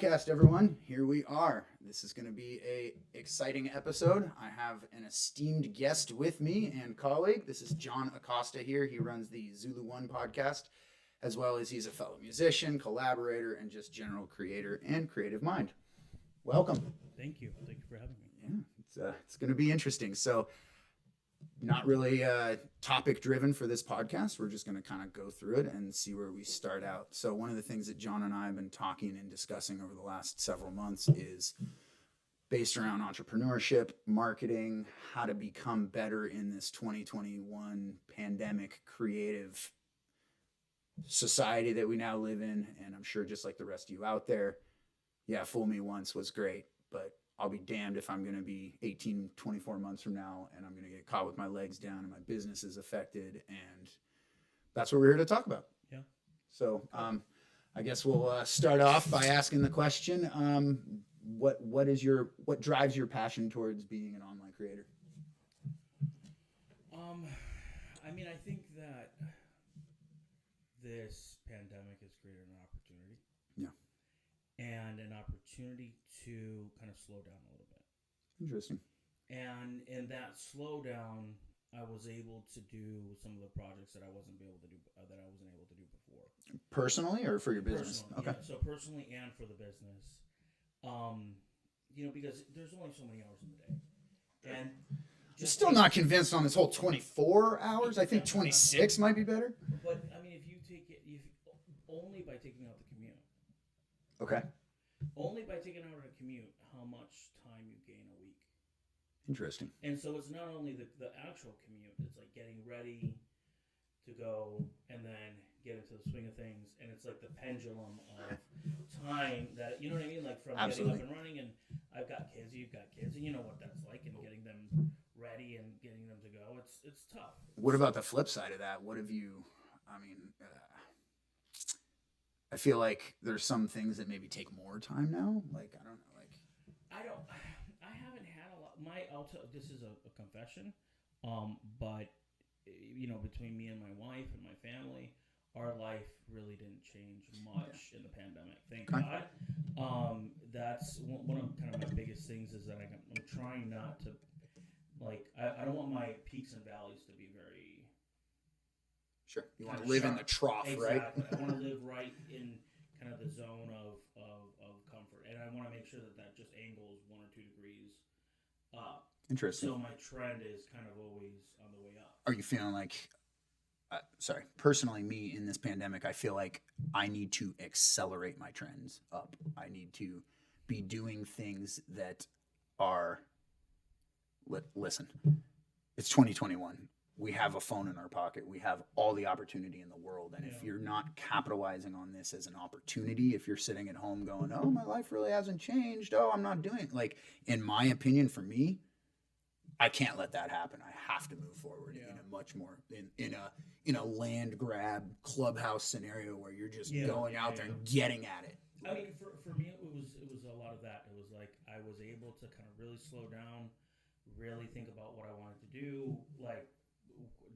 podcast, everyone. Here we are. This is going to be a exciting episode. I have an esteemed guest with me and colleague. This is John Acosta here. He runs the ZuluOne podcast, as well as he's a fellow musician, collaborator, and just general creator and creative mind. Welcome. Thank you. Thank you for having Yeah, me. it's going to be interesting. So, not really topic driven for this podcast. We're just going to kind of go through it and see where we start out. So one of the things that John and I have been talking and discussing over the last several months is based around entrepreneurship, marketing, how to become better in this 2021 pandemic creative society that we now live in. And I'm sure just like the rest of you out there, yeah, fool me once was great, but I'll be damned if I'm going to be 18, 24 months from now and I'm going to get caught with my legs down and my business is affected. And that's what we're here to talk about. Yeah. So I guess we'll start off by asking the question, what drives your passion towards being an online creator? I think that this pandemic has created an opportunity. Yeah. And an opportunity to kind of slow down a little bit. Interesting. And in that slowdown, I was able to do some of the projects that I wasn't able to do before. Personally or for your business? Personally, okay. Yeah, so personally and for the business. Because there's only so many hours in the day. And still not convinced on this whole 24 hours. I think 26 might be better. But if you take it, only by taking out the commute. Okay. Only by taking out a commute, how much time you gain a week. Interesting. And so it's not only the actual commute, it's like getting ready to go and then get into the swing of things. And it's like the pendulum of time that, you know what I mean? Like from Absolutely. Getting up and running, and I've got kids, you've got kids, and you know what that's like, and getting them ready and getting them to go. It's tough. What about the flip side of that? What have you, I feel like there's some things that maybe take more time now. Like, I don't know. I haven't had a lot. This is a confession. But between me and my wife and my family, our life really didn't change much in the pandemic. Thank God. That's one of kind of my biggest things is that I'm trying not to, I don't want my peaks and valleys to be very. Sure. You want to live in the trough, exactly. Right? I want to live right in kind of the zone of comfort. And I want to make sure that just angles 1 or 2 degrees up. Interesting. So my trend is kind of always on the way up. Are you feeling like, personally, me in this pandemic, I feel like I need to accelerate my trends up. I need to be doing things that are, listen, it's 2021. We have a phone in our pocket. We have all the opportunity in the world. And if you're not capitalizing on this as an opportunity, if you're sitting at home going, oh, my life really hasn't changed. Oh, I'm not doing it. In my opinion, for me, I can't let that happen. I have to move forward in a much more, in a land grab clubhouse scenario where you're just going out there and getting at it. For me, it was a lot of that. It was like I was able to kind of really slow down, really think about what I wanted to do,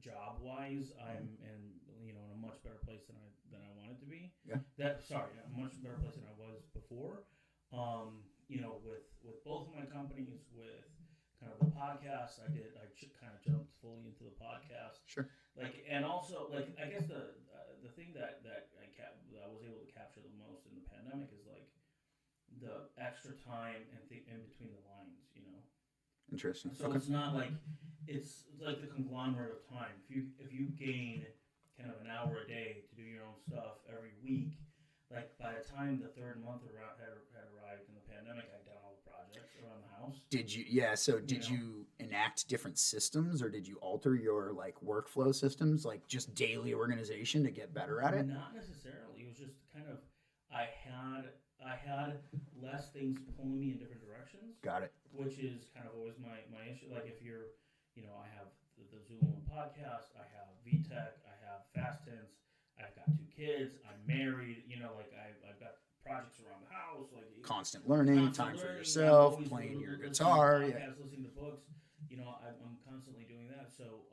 job wise, I'm in a much better place than I wanted to be. Yeah. A much better place than I was before. With both of my companies, with kind of the podcast, I kind of jumped fully into the podcast. Sure. And also I guess the thing that I was able to capture the most in the pandemic is the extra time and in between the lines, Interesting. So it's not it's like the conglomerate of time. If you gain kind of an hour a day to do your own stuff every week, by the time the third month had arrived in the pandemic, I'd done all the projects around the house. Did you? Yeah. So did you enact different systems, or did you alter your workflow systems, just daily organization to get better at it? Not necessarily. It was just kind of I had less things pulling me in different directions. Got it. Which is kind of always my issue. If you're, I have the ZuluOne podcast, I have VTech, I have Fast Tints, I've got 2 kids, I'm married, I've got projects around the house, constant learning, time for yourself, playing your guitar, listening to books, I'm constantly doing that. So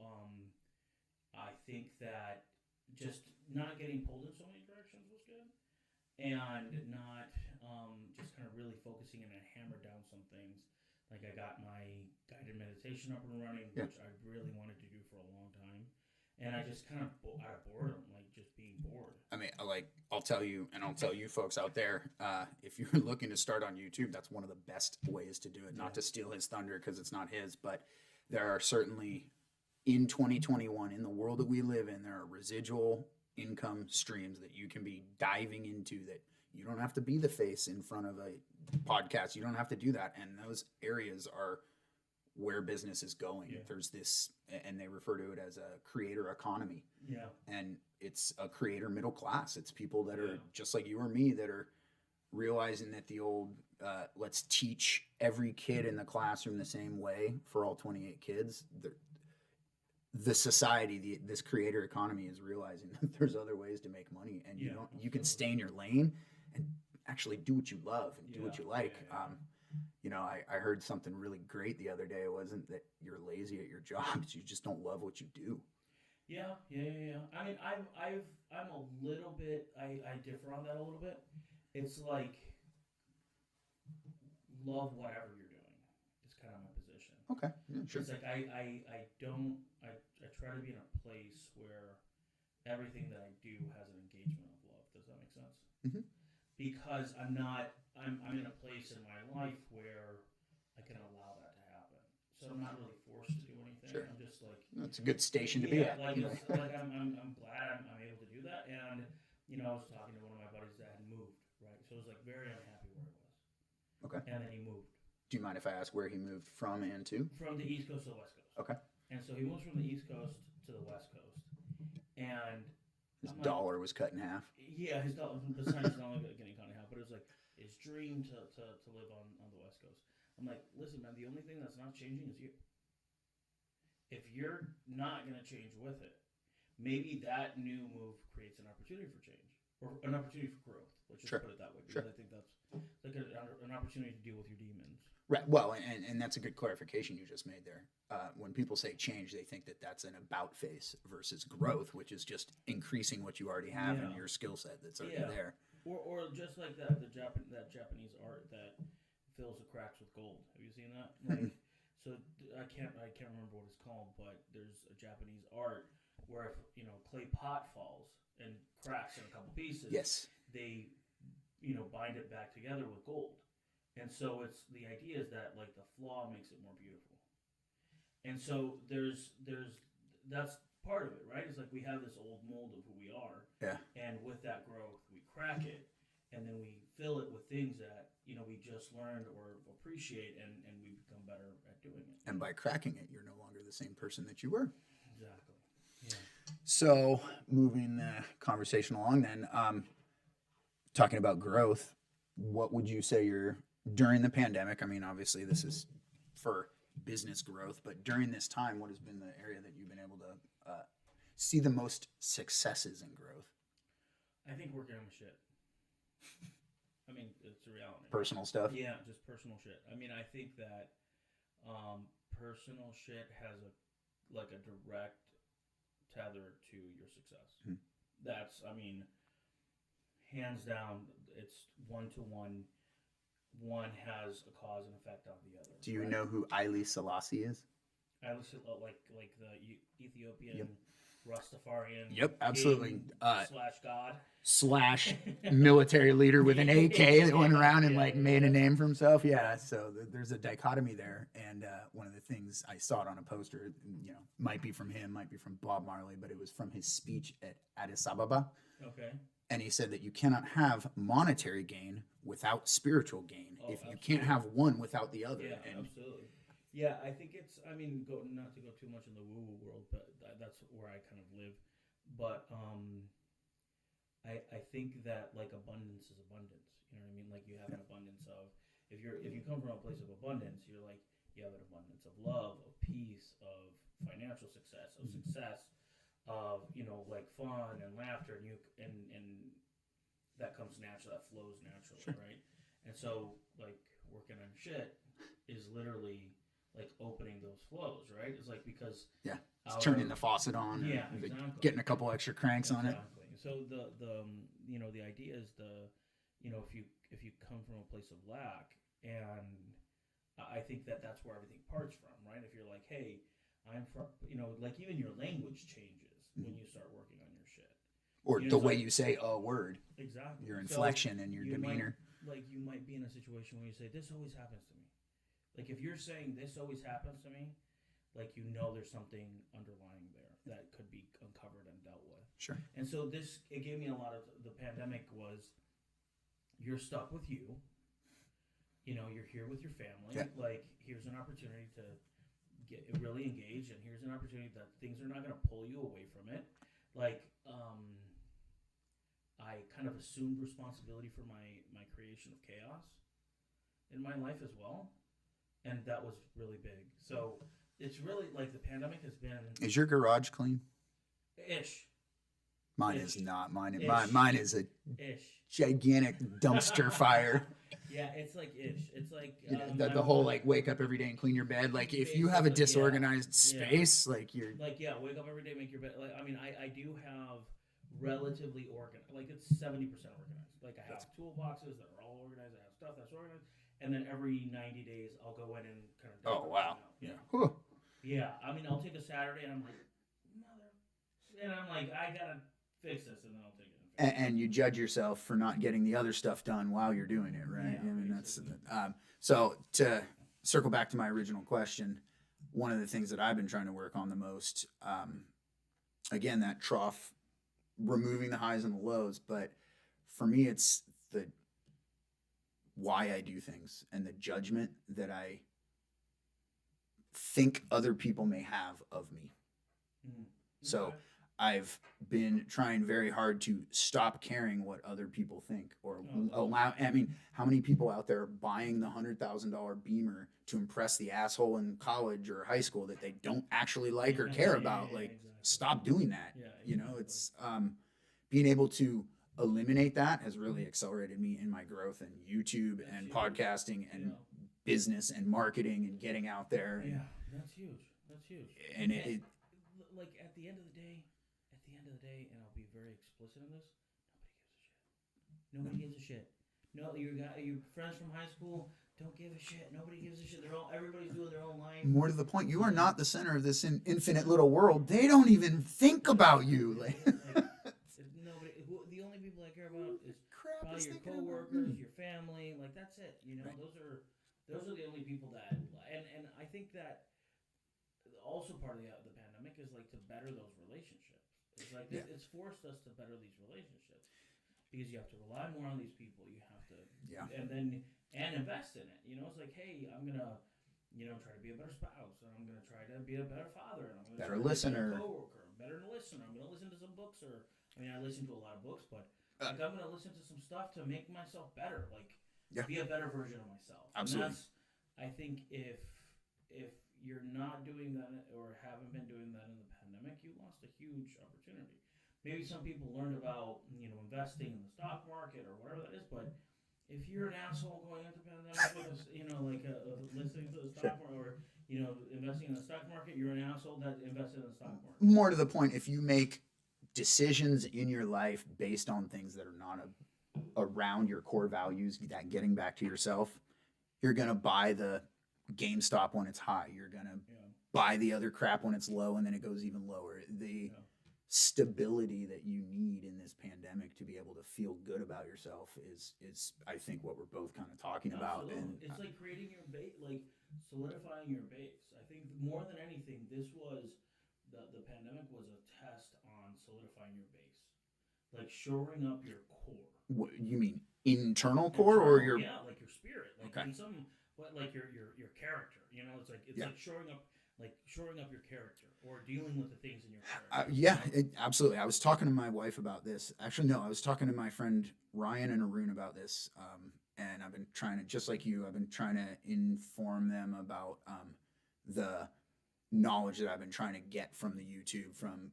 I think that just not getting pulled in so many directions was good, and not just kind of really focusing and I hammered down some things. Like I got my guided meditation up and running, Yeah. which I really wanted to do for a long time, and I just kind of out of boredom, like just being bored. I mean, like, I'll tell you, and I'll tell you folks out there, if you're looking to start on YouTube, that's one of the best ways to do it. Not to steal his thunder because it's not his, but there are certainly in 2021, in the world that we live in, there are residual income streams that you can be diving into that you don't have to be the face in front of a podcast. You don't have to do that. And those areas are where business is going. Yeah. There's this, and they refer to it as a creator economy. Yeah. And it's a creator middle class. It's people that are Yeah. just like you or me that are realizing that the old let's teach every kid in the classroom the same way for all 28 kids. The society, this creator economy is realizing that there's other ways to make money, and Yeah, you can stay in your lane and actually do what you love and do what Yeah, you like. yeah. You know, I heard something really great the other day. It wasn't that you're lazy at your job; it's you just don't love what you do. Yeah. I mean, I'm a little bit. I differ on that a little bit. It's like love whatever you're doing. Is kind of my position. Okay, yeah, sure. It's like I don't I try to be in a place where everything that I do has an engagement of love. Does that make sense? Mhm. Because I'm in a place in my life where I can allow that to happen. So I'm not really forced to do anything. Sure. I'm just like That's a good station to be yeah, at. like Anyway. it's, like I'm glad I'm able to do that. And you know, I was talking to one of my buddies that had moved, right? So I was like very unhappy where I was. Okay. And then he moved Do you mind if I ask where he moved from and to? from the East Coast to the West Coast. Okay. And so he moves from the East Coast to the West Coast, and His I'm like, dollar was cut in half. yeah, his dollar. Besides his dollar getting cut in half, but it was like his dream to live on the West Coast. I'm like, listen, man, the only thing that's not changing is you. If you're not gonna change with it, maybe that new move creates an opportunity for change or an opportunity for growth. Let's just Sure. put it that way, because Sure. I think that's like an opportunity to deal with your demons. Right. Well, and that's a good clarification you just made there. When people say change, they think that that's an about face versus growth, which is just increasing what you already have in Yeah. your skill set that's already Yeah. there. Or just like that that Japanese art that fills the cracks with gold. Have you seen that? Like, so I can't remember what it's called, but there's a Japanese art where if clay pot falls and cracks in a couple pieces, Yes. they bind it back together with gold. And so it's the idea is that like the flaw makes it more beautiful. And so there's that's part of it, right? It's like we have this old mold of who we are. Yeah. And with that growth, we crack it, and then we fill it with things that we just learned or appreciate, and we become better at doing it. And by cracking it, you're no longer the same person that you were. Exactly. Yeah. So, moving the conversation along, then, talking about growth, what would you say during the pandemic? I mean, obviously, this is for business growth, but during this time, what has been the area that you've been able to see the most successes in growth? I think working on the shit. I mean, it's a reality. Personal stuff? Yeah, just personal shit. I mean, I think that personal shit has a direct tether to your success. Hmm. That's, I mean, hands down, it's 1-to-1. One has a cause and effect on the other. Do you right? know who Haile Selassie is? I listen like the Ethiopian Yep. Rastafarian. Yep, absolutely. king /God. / military leader with an AK that went around and Yeah, made a name for himself. Yeah, so there's a dichotomy there. And one of the things I saw it on a poster, might be from him, might be from Bob Marley, but it was from his speech at Addis Ababa. Okay. And he said that you cannot have monetary gain without spiritual gain. Oh, If you can't have one without the other. Yeah, And absolutely. Yeah, I think it's. I mean, not to go too much in the woo-woo world, but that's where I kind of live. But I think that like abundance is abundance. You know what I mean? Like you have an abundance of if you come from a place of abundance, you're like you have an abundance of love, of peace, of financial success, of like fun and laughter, and that comes natural, that flows naturally, Sure. right? And so like working on shit is literally like opening those flows, right? It's like because it's turning the faucet on. Yeah, and exactly. Getting a couple extra cranks on it. Exactly. So the idea is if you come from a place of lack, and I think that that's where everything parts from, right? If you're like, hey, I'm from, like even your language changes when you start working on your shit. Or the It's way like you say a word, exactly your so inflection and your you might demeanor. you might be in a situation where you say this always happens to me. Like if you're saying this always happens to me, like there's something underlying there that could be uncovered and dealt with. Sure. And so it gave me a lot of the pandemic was you're stuck with you. You're here with your family. Yeah. Like here's an opportunity to get really engaged, and here's an opportunity that things are not going to pull you away from it. Like I kind of assumed responsibility for my creation of chaos in my life as well, and that was really big. So it's really like the pandemic has been Is your garage clean? ish. Mine Ish. is not. Mine Ish. mine is a Ish. gigantic dumpster fire. Yeah, it's like ish. It's like The whole like wake up every day and clean your bed. Like if you have a disorganized space, like you're like wake up every day, make your bed. Like I do have relatively organized. Like it's 70% organized. Like I have toolboxes that are all organized. I have stuff that's organized, and then every 90 days I'll go in and kind of oh wow, out. Yeah. Whew. Yeah, I'll take a Saturday and I'm like, mother, and I'm like, I gotta fix this, and then I'll take it. And you judge yourself for not getting the other stuff done while you're doing it, right? Yeah, I mean that's so to circle back to my original question. One of the things that I've been trying to work on the most, again, that trough, removing the highs and the lows, but for me, it's the why I do things and the judgment that I think other people may have of me. Mm-hmm. So Okay. I've been trying very hard to stop caring what other people think or allow. I mean, how many people out there are buying the $100,000 Beamer to impress the asshole in college or high school that they don't actually like or care about? Like, exactly. stop doing that. Yeah, It's being able to eliminate that has really accelerated me in my growth in YouTube and huge. Podcasting and business and marketing and getting out there. Yeah, that's huge. That's huge. And it like at the end of the day, and I'll be very explicit in this. Nobody gives a shit. No, your friends from high school don't give a shit. Nobody gives a shit. Everybody's doing their own life. More to the point, you are not the center of this infinite little world. They don't even think about you. Like nobody. The only people I care about is probably your coworkers, your family. Like that's it. Right. Those are the only people that. And I think that also part of the pandemic is like to better those relationships. It's like it's forced us to better these relationships because you have to rely more on these people. You have to, and invest in it. It's like, hey, I'm gonna, try to be a better spouse, and I'm gonna try to be a better father, and I'm gonna better try to listener, be a better coworker, better listener. I'm gonna listen to some books, I listen to a lot of books, but like I'm gonna listen to some stuff to make myself better, like be a better version of myself. Absolutely. And that's, I think, if you're not doing that or haven't been doing that in the pandemic, you lost a huge opportunity. Maybe some people learned about investing in the stock market or whatever that is, but if you're an asshole going into the pandemic with us, listening to the stock market or investing in the stock market, you're an asshole that invested in the stock market. More to the point, if you make decisions in your life based on things that are not around your core values, that getting back to yourself, you're gonna buy the GameStop when it's high. You're gonna buy the other crap when it's low, and then it goes even lower. The stability that you need in this pandemic to be able to feel good about yourself is I think what we're both kind of talking about. And it's like creating your base, like solidifying your base. I think more than anything, this was the pandemic was a test on solidifying your base, like shoring up your core. What you mean, internal core or your like your spirit, like in some like your character. It's like shoring up your character or dealing with the things in your character. Absolutely. I was talking to my wife about this. Actually, no, I was talking to my friend Ryan and Arun about this. And I've been trying to, just like you, I've been trying to inform them about the knowledge that I've been trying to get from the YouTube, from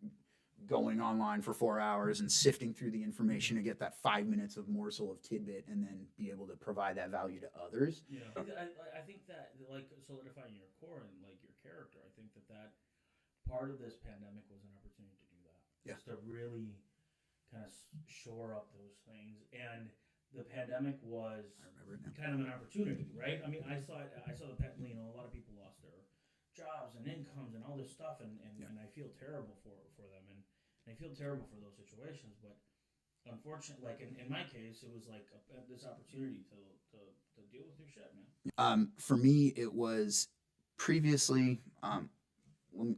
going online for 4 hours and sifting through the information to get that 5 minutes of morsel of tidbit and then be able to provide that value to others. Yeah, I think that like solidifying your core and like your character, I think that part of this pandemic was an opportunity to do that. Just to really kind of shore up those things. And the pandemic was I remember it now. kind of an opportunity, right? I mean, I saw a lot of people lost their jobs and incomes and all this stuff, Yeah. and I feel terrible for them, and I feel terrible for those situations. But unfortunately, like in my case, it was like this opportunity to deal with your shit, man. For me, it was previously.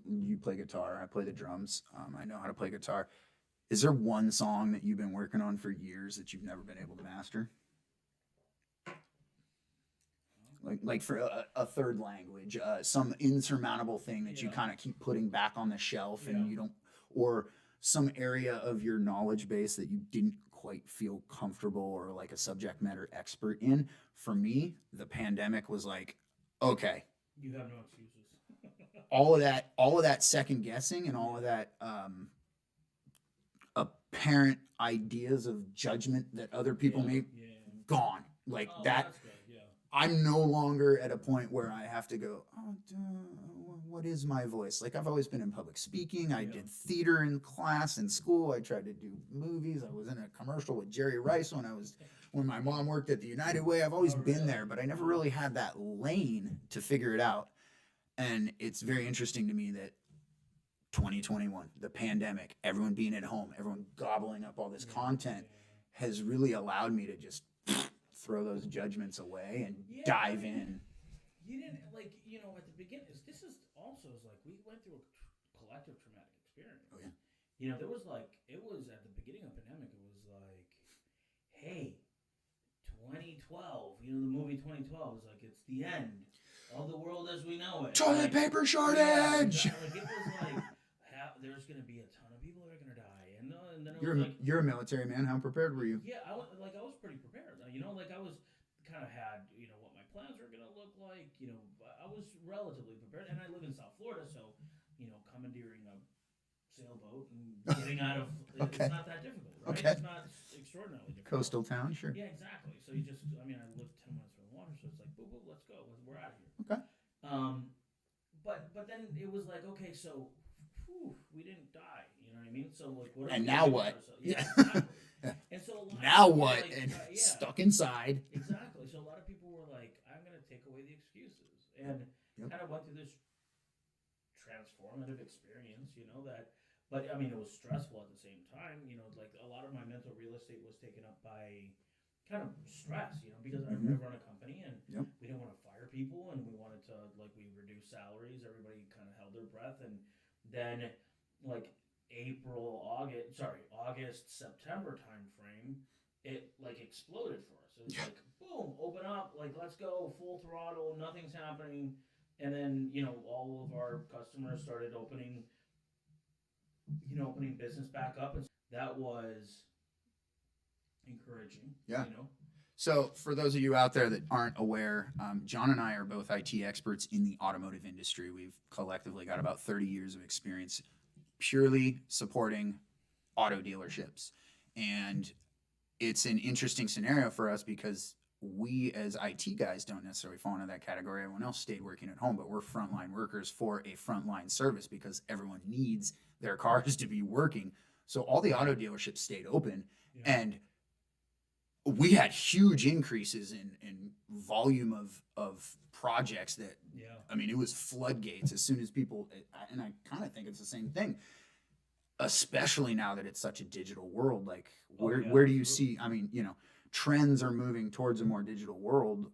You play guitar. I play the drums. I know how to play guitar. Is there one song that you've been working on for years that you've never been able to master? Like for a third language, some insurmountable thing that you Yeah, kind of keep putting back on the shelf, yeah, and you don't, or some area of your knowledge base that you didn't quite feel comfortable or like a subject matter expert in. For me, the pandemic was like, okay, you have no excuses. all of that second guessing and all of Yeah, that apparent ideas of judgment that other people yeah, make, yeah. gone. Like Oh, that, that's good. Yeah, I'm no longer at a point where I have to go, oh, what is my voice? Like, I've always been in public speaking. I yeah. did theater in class in school. I tried to do movies. I was in a commercial with Jerry Rice when my mom worked at the United Way. I've always Oh, been really? there, but I never really had that lane to figure it out. And it's very interesting to me that 2021, the pandemic, everyone being at home, everyone gobbling up all this Yeah, content has really allowed me to just throw those judgments away and yeah. Yeah, I dive mean, in. you didn't like at the beginning. This is also is like we went through a collective traumatic experience. Oh, yeah. There was like it was at the beginning of the pandemic. It was like, hey, 2012. The movie 2012 is like it's the end of the world as we know it. Toilet Like, paper yeah, shortage. exactly. Like it was like there's gonna be a ton of people that are gonna die, and then it was like You're a military man. How prepared were you? yeah, I was pretty prepared. Like I was kind of had what my plans were gonna look like. I was relatively prepared, and I live in South Florida, so commandeering a sailboat and getting out of it's Okay. not that difficult, right? Okay. It's not extraordinarily difficult. Coastal town, sure. Yeah, exactly. So you just, I mean, I live 10 minutes from the water, so it's like, boop, boop, let's go, we're out of here. Okay. Um, but then it was like, okay, so, whew, we didn't die. You know what I mean? So like, what? And now what? Yeah, exactly. And so a lot Now of people what? were like, And yeah, stuck inside. exactly. So a lot of people were like, I'm gonna take away the excuses, and Yep. kind of went through this transformative experience. But I mean, it was stressful at the same time. Like a lot of my mental real estate was taken up by kind of stress. Because I Mm-hmm. run a company and Yep. we didn't want to fire people, and we wanted to we reduce salaries. Everybody kind of held their breath, and then like August, September time frame, it like exploded for us. It was like boom, open up, like let's go full throttle, nothing's happening, and then all of our customers started opening business back up, and that was encouraging. Yeah. So, for those of you out there that aren't aware, John and I are both IT experts in the automotive industry. We've collectively got about 30 years of experience purely supporting auto dealerships. And it's an interesting scenario for us because we, as IT guys, don't necessarily fall into that category. Everyone else stayed working at home, but we're frontline workers for a frontline service because everyone needs their cars to be working. So, all the auto dealerships stayed open. Yeah. And we had huge increases in volume of projects that Yeah. I mean it was floodgates as soon as people, and I kind of think it's the same thing, especially now that it's such a digital world. Like where do you see, I mean, trends are moving towards a more digital world.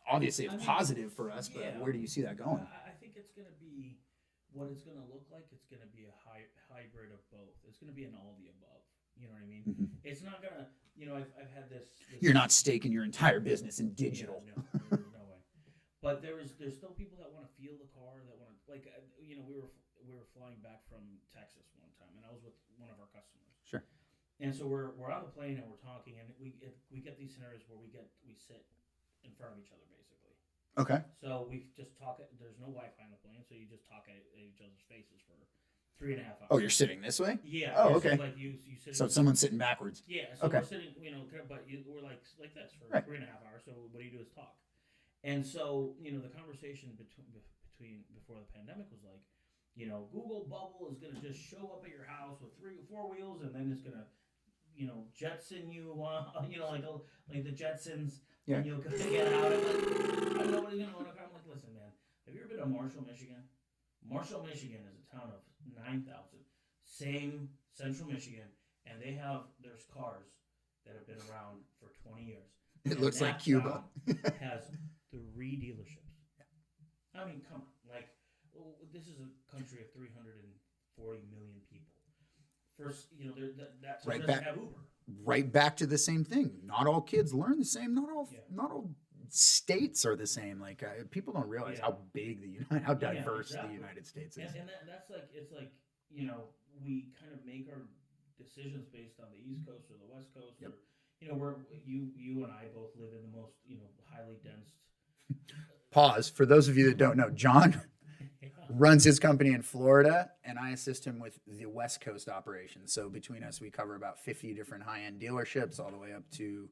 Obviously it's positive for us, but where do you see that going? I think it's going to be what it's going to look like. It's going to be a hybrid of both. It's going to be an all the above. You know what I mean? Mm-hmm. It's not going to, I've had this. You're not staking your entire business in digital. Yeah, no, no way. But there's still people that want to feel the car, that want to, like, we were flying back from Texas one time, and I was with one of our customers. Sure. And so we're on the plane and we're talking, and we get these scenarios where we sit in front of each other basically. Okay. So we just talk. There's no Wi-Fi on the plane, so you just talk at each other's faces for 3.5 hours. Oh, you're sitting this way? Yeah. Oh, yeah, okay. So like you sit. So someone's sitting backwards. Yeah. So okay. we're sitting, but we're like this for right. 3.5 hours. So what you do is talk. And so the conversation between before the pandemic was like, Google Bubble is going to just show up at your house with 3 or 4 wheels, and then it's going to Jetson you, like the Jetsons, Yeah. and you'll get out. And like, nobody's gonna own a car. I'm like, listen, man, have you ever been to Marshall, Michigan? Marshall, Michigan is a town of 9,000. Same Central Michigan, and there's cars that have been around for 20 years, It and looks like that Cuba. town has 3 dealerships. I mean, come on, like this is a country of 340 million people. First, that town Right doesn't back, have Uber. right back to the same thing. Not all kids learn the same. Yeah, Not all states are the same. Like people don't realize yeah, how big how yeah, diverse the exactly. United States is. And that's like it's like we kind of make our decisions based on the East Coast or the West Coast Yep. or where you and I both live in the most highly dense. Pause. For those of you that don't know, John Yeah. runs his company in Florida, and I assist him with the West Coast operations. So between us, we cover about 50 different high-end dealerships, all the way up to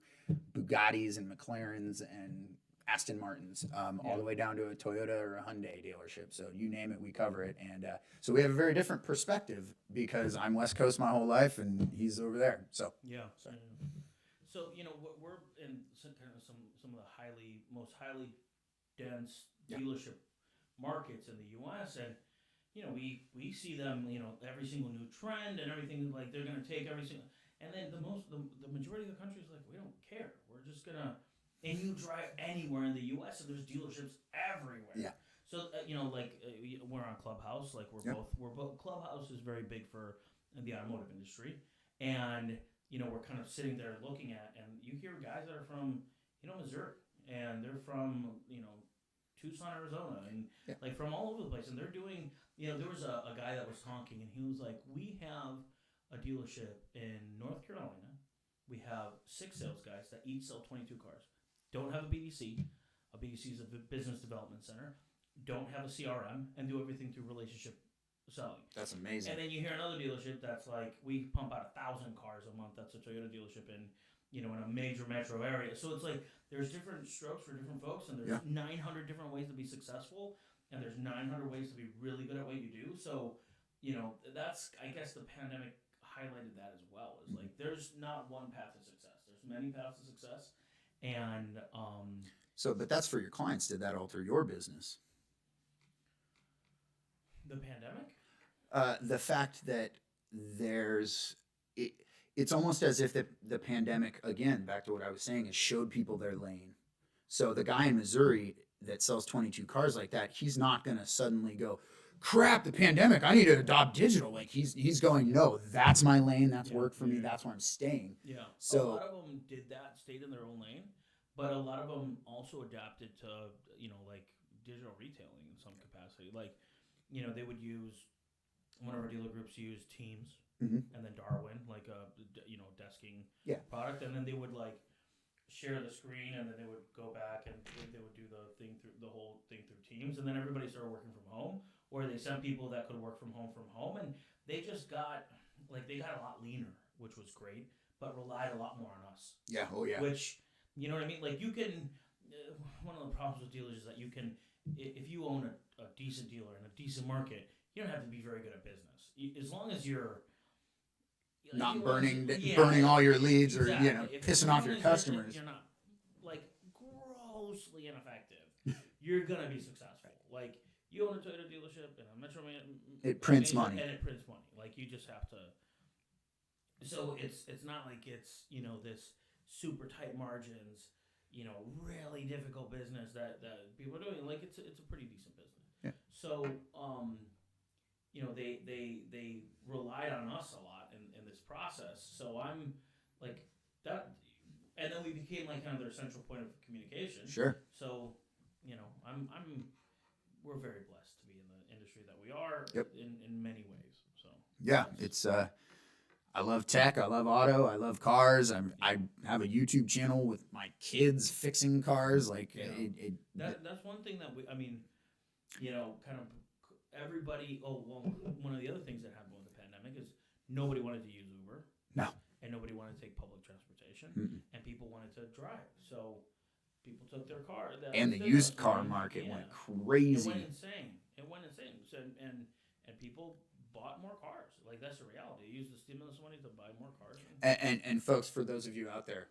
Bugattis and McLarens and Aston Martins, all the way down to a Toyota or a Hyundai dealership. So you name it, we cover it. And so we have a very different perspective because I'm West Coast my whole life, and he's over there. So Yeah. Yeah. So we're in kind of some of the most highly dense yeah, dealership markets in the U.S. and we see them every single new trend and everything like they're going to take every single and then the majority of the country is like we don't care, we're just gonna and you drive anywhere in the U.S. and there's dealerships everywhere. yeah, So we're on Clubhouse, like yep, we're both Clubhouse is very big for the automotive industry, and we're kind of sitting there looking at and you hear guys that are from Missouri and they're from Tucson, Arizona, and yeah. like from all over the place. And they're doing, there was a guy that was talking, and he was like, "We have a dealership in North Carolina. We have 6 sales guys that each sell 22 cars. Don't have a BDC. A BDC is a business development center. Don't have a CRM, and do everything through relationship selling." That's amazing. And then you hear another dealership that's like, we pump out 1,000 cars a month. That's a Toyota dealership in a major metro area. So it's like there's different strokes for different folks, and there's Yeah. 900 different ways to be successful, and there's 900 ways to be really good at what you do. So, that's I guess the pandemic highlighted that as well. Is like there's not one path to success. There's many paths to success, and So, but that's for your clients. Did that alter your business? the pandemic. The fact that there's it, it's almost as if the pandemic, again, back to what I was saying, has showed people their lane. So the guy in Missouri that sells 22 cars like that, he's not going to suddenly go, crap, the pandemic, I need to adopt digital. Like he's going, no, that's my lane, that's Yeah, work for me, yeah. that's where I'm staying. Yeah, a So lot of them did that, stayed in their own lane, but a lot of them also adapted to like digital retailing in some capacity. Like, they would use one of our dealer groups used Teams mhm, and then Darwin, like a desking yeah, product, and then they would like share the screen, and then they would go back and they would do the whole thing through Teams, and then everybody started working from home, or they sent people that could work from home, and they just got they got a lot leaner, which was great, but relied a lot more on us. yeah, oh yeah, Which you know what I mean? Like you can. One of the problems with dealers is that you can, if you own a decent dealer in a decent market, you don't have to be very good at business. As long as you're not yeah, burning all your leads or exactly. As pissing long off your as customers. you're not like grossly ineffective, you're gonna be successful. Like you own a Toyota dealership in a metro It prints major, money. and it prints money. Like you just have to. So it's not like it's this super tight margins, really difficult business that people are doing. Like it's a pretty decent business. Yeah. So they relied on us a lot in this process. So I'm like that, and then we became like kind of their central point of communication. Sure. So I'm we're very blessed to be in the industry that we are. Yep. In many ways. So Yeah, it's I love tech. I love auto. I love cars. I have a YouTube channel with my kids fixing cars. Like Yeah. That's one thing that I mean, kind of everybody. Oh well, one of the other things that happened with the pandemic is nobody wanted to use Uber. No. And nobody wanted to take public transportation, Mm-mm. and people wanted to drive. So people took their car. And the used car market went It crazy. went insane. It went insane. So, and people bought more cars. Like that's the reality. They use the stimulus money to buy more cars. And folks, for those of you out there,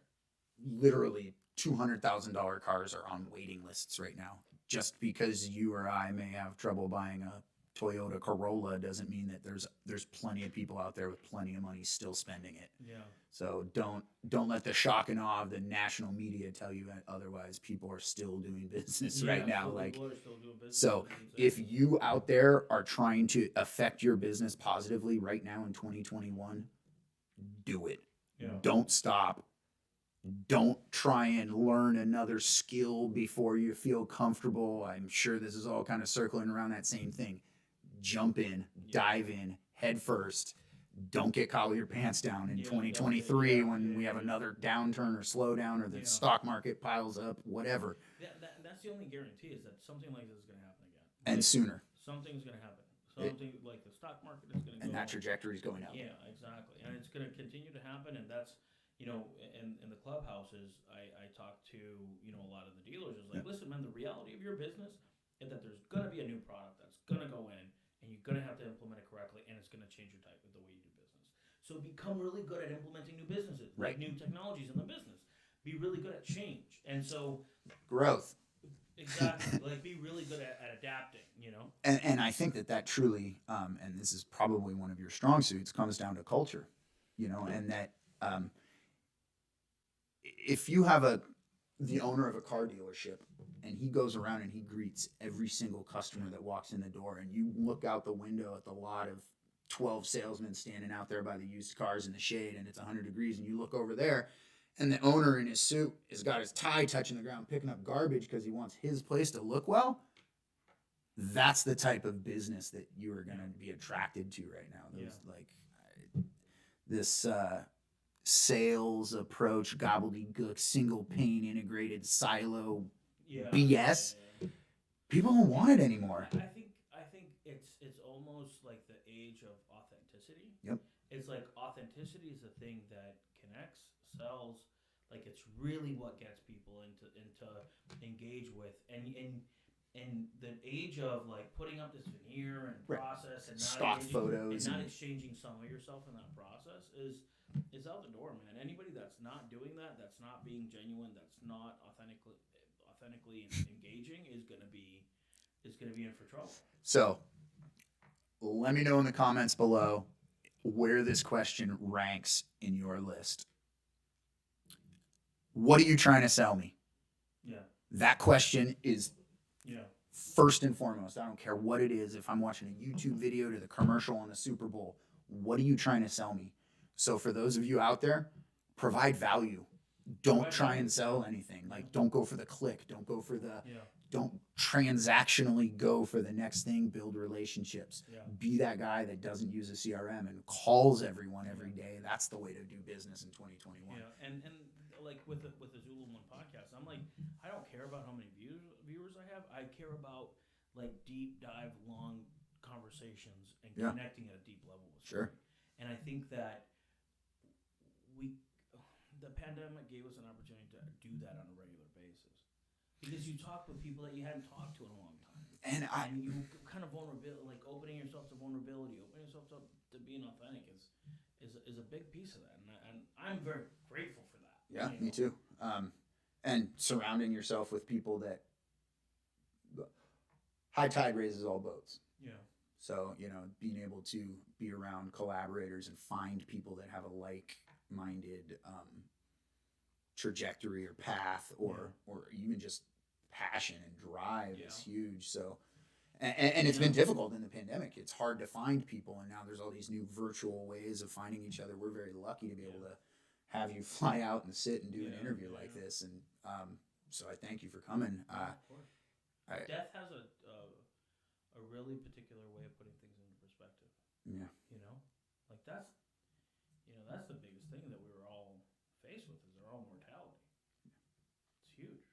literally $200,000 cars are on waiting lists right now. Just because you or I may have trouble buying a Toyota Corolla doesn't mean that there's plenty of people out there with plenty of money still spending it. Yeah. So don't let the shock and awe of the national media tell you that otherwise. People are still doing business right now. Like, people are still doing business. so if you out there are trying to affect your business positively right now in 2021, do it. Yeah. Don't stop. Don't try and learn another skill before you feel comfortable. I'm sure this is all kind of circling around that same thing. Jump in, dive in, head first. Don't get caught with your pants down in 2023 when we have another downturn or slowdown or the stock market piles up, whatever. That's the only guarantee is that something like this is going to happen again. And sooner. Something's going to happen. Something like the stock market is going to go. And that trajectory is going up. Yeah, exactly. And it's going to continue to happen. And that's, in the clubhouses, I talk to, a lot of the dealers. Is like, listen, man, the reality of your business is that there's going to be a new product that's going to go in. And you're going to have to implement it correctly, and it's going to change the way you do business. So become really good at implementing new businesses, like new technologies in the business. Be really good at change, and so growth. Exactly, like be really good at adapting. And I think that truly, and this is probably one of your strong suits, comes down to culture, and that if you have the owner of a car dealership and he goes around and he greets every single customer that walks in the door, and you look out the window at the lot of 12 salesmen standing out there by the used cars in the shade, and it's 100 degrees, and you look over there and the owner in his suit has got his tie touching the ground picking up garbage because he wants his place to look well, that's the type of business that you are going to be attracted to right now. This sales approach, gobbledygook, single pane integrated silo BS. People don't want it anymore. I think it's almost like the age of authenticity. Yep. It's like authenticity is the thing that connects, sells. Like it's really what gets people into engage with, and the age of like putting up this veneer and process and stock photos and not exchanging some of yourself in that process is out the door, man. Anybody that's not doing that, that's not being genuine, that's not authentically engaging is gonna be in for trouble. So let me know in the comments below where this question ranks in your list. What are you trying to sell me? Yeah. That question is first and foremost. I don't care what it is. If I'm watching a YouTube video to the commercial on the Super Bowl, what are you trying to sell me? So for those of you out there, provide value. Don't try and sell anything. Like, don't go for the click. Don't go for the... Don't transactionally go for the next thing. Build relationships. Be that guy that doesn't use a CRM and calls everyone every day. That's the way to do business in 2021. Yeah, and like with the ZuluOne podcast, I'm like, I don't care about how many viewers I have. I care about like deep dive, long conversations and connecting at a deep level with somebody. And I think that the pandemic gave us an opportunity to do that on a regular basis. Because you talk with people that you hadn't talked to in a long time. And you kind of vulnerability, like opening yourself to vulnerability, opening yourself to being authentic is a big piece of that. And I'm very grateful for that. Yeah, me too. And surrounding yourself with people that high tide raises all boats. Yeah. So, being able to be around collaborators and find people that have a like-minded trajectory or path or even just passion and drive is huge. So and it's been difficult in the pandemic. It's hard to find people, and now there's all these new virtual ways of finding each other. We're very lucky to be able to have you fly out and sit and do an interview like this, and so I thank you for coming. Of course. Death has a really particular way of putting things into perspective. Yeah. Like that's the biggest thing that we were all faced with is our own mortality. It's huge.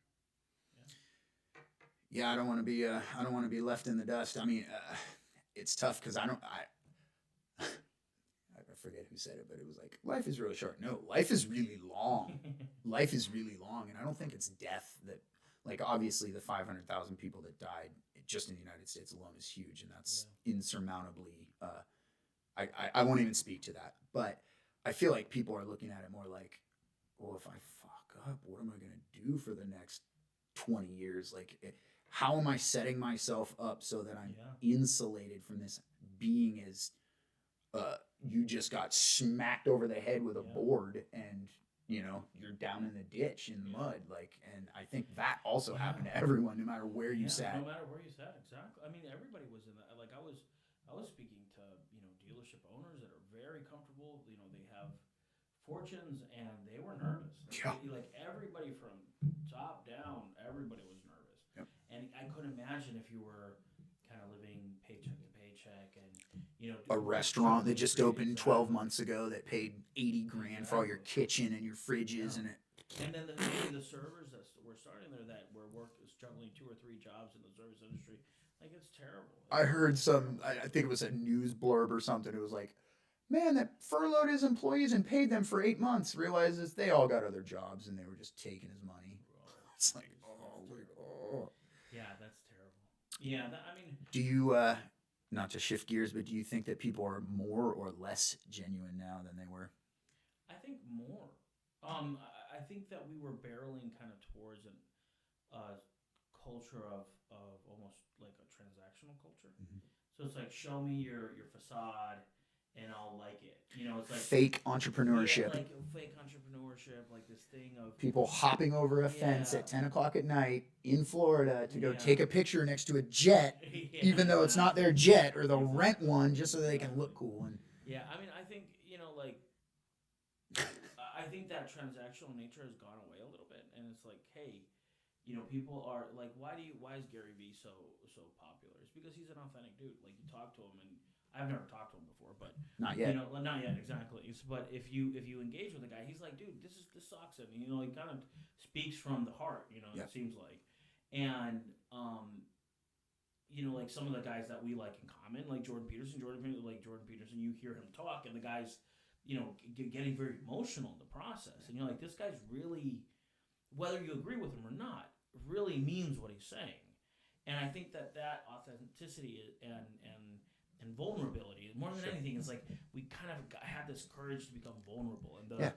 Yeah, I don't want to be left in the dust. I mean, it's tough because I forget who said it, but it was like, life is really short. No, life is really long. Life is really long, and I don't think it's death that, like, obviously the 500,000 people that died just in the United States alone is huge, and that's insurmountably I won't even speak to that. But I feel like people are looking at it more like, well, if I fuck up, what am I gonna do for the next 20 years? Like, how am I setting myself up so that I'm Yeah. insulated from this being as you just got smacked over the head with a Yeah. board and you're down in the ditch in the Yeah. mud, like, and I think that also Yeah. happened to everyone no matter where you Yeah. No sat. matter where you sat, exactly. I mean, everybody was in that. Like I was speaking to dealership owners that are very comfortable. They have fortunes, and they were nervous. Yeah. Like everybody from top down, everybody was nervous. Yep. And I couldn't imagine if you were kind of living paycheck to paycheck, and A restaurant that just opened 12 months ago that paid 80 grand for all your kitchen and your fridges. Yeah. And it And then the servers that were starting there that were juggling 2 or 3 jobs in the service industry, like it's terrible. I heard I think it was a news blurb or something. It was like, man that furloughed his employees and paid them for 8 months realizes they all got other jobs and they were just taking his money. It's like, oh. Yeah, that's terrible. Yeah, I mean, Do you not to shift gears, but do you think that people are more or less genuine now than they were? I think more. I think that we were barreling kind of towards an uh, culture of almost like a transactional culture. Mhm. So it's like, show me your facade, and I'll like it. It's like Fake yeah, entrepreneurship. like fake entrepreneurship, like this thing of People hopping over a fence Yeah. at 10 o'clock at night in Florida to go Yeah. take a picture next to a jet, yeah, even though it's not their jet, or they'll rent one just so they can Exactly. look cool. And Yeah, I mean, I think like I think that transactional nature has gone away a little bit, and it's like, hey, people are like, why is Gary Vee so popular? It's because he's an authentic dude. Like you talk to him, and I've never talked to him before, but not yet. not yet exactly. But if you engage with the guy, he's like, dude, this sucks, and he kind of speaks from the heart. Yeah. It seems like, and like some of the guys that we like in common, like Jordan Peterson, you hear him talk, and the guy's, getting very emotional in the process, and you're like, this guy's really, whether you agree with him or not, really means what he's saying, and I think that authenticity and vulnerability, more than anything, is like we kind of had this courage to become vulnerable, and the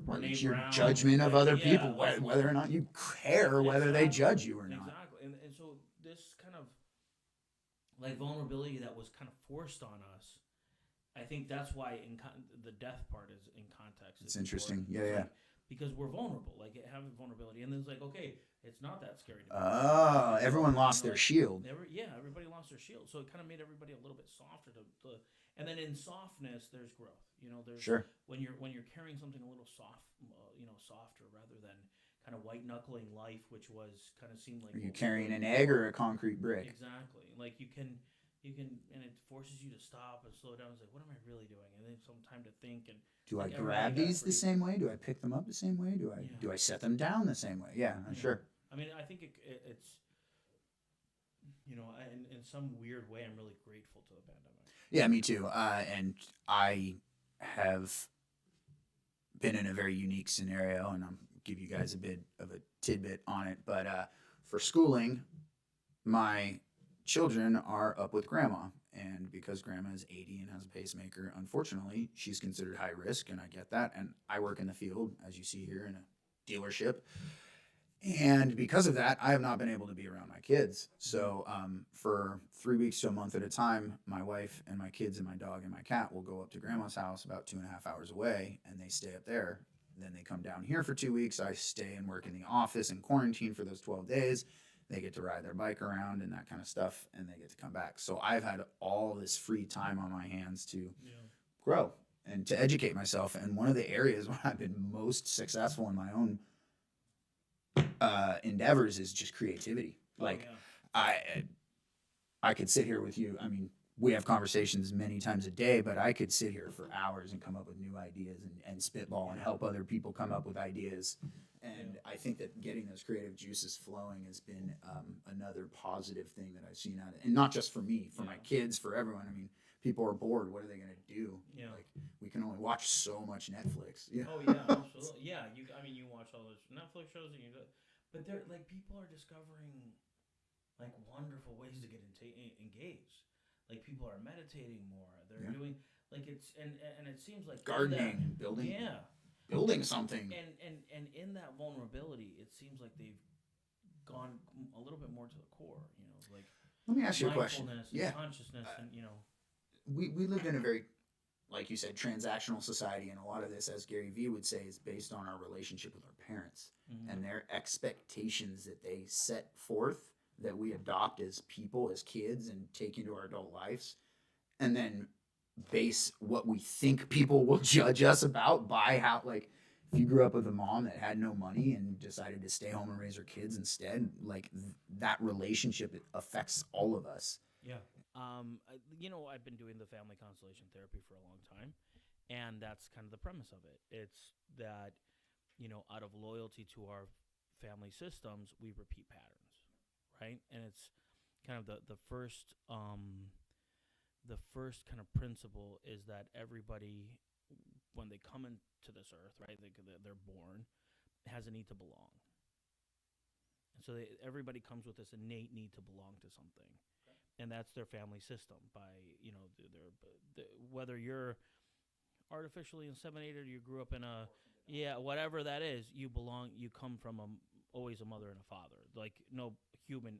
Well, Brene it's your Brown, judgment of other people, like, whether or not you care whether they judge you or not. exactly, and so this kind of like vulnerability that was kind of forced on us. I think that's why the death part is in context. It's interesting. Important. Yeah, It's yeah. like, because we're vulnerable, like having vulnerability, and then it's like, okay, it's not that scary. To Oh, everyone lost their shield. Everybody lost their shield, so it kind of made everybody a little bit softer and then in softness, there's growth. There's Sure. when you're carrying something a little softer rather than kind of white knuckling life, which was kind of seemed like. Are you carrying an egg or a concrete brick? Exactly. Like you can, and it forces you to stop and slow down. It's like, what am I really doing? And then some time to think. And Do I like, grab these the same way? Do I pick them up the same way? Do I set them down the same way? Yeah, sure. I mean, I think it's in some weird way, I'm really grateful to the pandemic. Yeah, me too. And I have been in a very unique scenario, and I'll give you guys a bit of a tidbit on it. But for schooling, my children are up with grandma. And because grandma is 80 and has a pacemaker, unfortunately, she's considered high risk, and I get that. And I work in the field, as you see here, in a dealership. And because of that, I have not been able to be around my kids. So for 3 weeks to a month at a time, my wife and my kids and my dog and my cat will go up to grandma's house about 2.5 hours away, and they stay up there. Then they come down here for 2 weeks. I stay and work in the office and quarantine for those 12 days. They get to ride their bike around and that kind of stuff, and they get to come back. So I've had all this free time on my hands to grow and to educate myself. And one of the areas where I've been most successful in my own endeavors is just creativity. I could sit here with you. I mean, we have conversations many times a day, but I could sit here for hours and come up with new ideas and spitball and help other people come up with ideas. And I think that getting those creative juices flowing has been another positive thing that I've seen out of it. And not just for me, for my kids, for everyone. I mean, people are bored. What are they going to do? Yeah. Like, we can only watch so much Netflix. Oh yeah, absolutely. Yeah, you watch all those Netflix shows, but they're like, people are discovering like wonderful ways to get engaged. Like people are meditating more. They're Yeah. doing like and it seems like in that, Gardening, building, yeah, building something. and in that vulnerability, it seems like they've gone a little bit more to the core. Like Let me ask you a question. mindfulness and Yeah. consciousness, and We lived in a very, like you said, transactional society, and a lot of this, as Gary Vee would say, is based on our relationship with our parents and their expectations that they set forth that we adopt as people, as kids, and take into our adult lives, and then base what we think people will judge us about by how, like, if you grew up with a mom that had no money and decided to stay home and raise her kids instead, like that relationship affects all of us. yeah. I've been doing the family constellation therapy for a long time, and that's kind of the premise of it. It's that, out of loyalty to our family systems, we repeat patterns, right? And it's kind of the first kind of principle is that everybody, when they come into this earth, right, they're born, has a need to belong. And so everybody comes with this innate need to belong to something. And that's their family system. By whether you're artificially inseminated, you grew up in whatever that is, you belong. You come from always a mother and a father. Like no human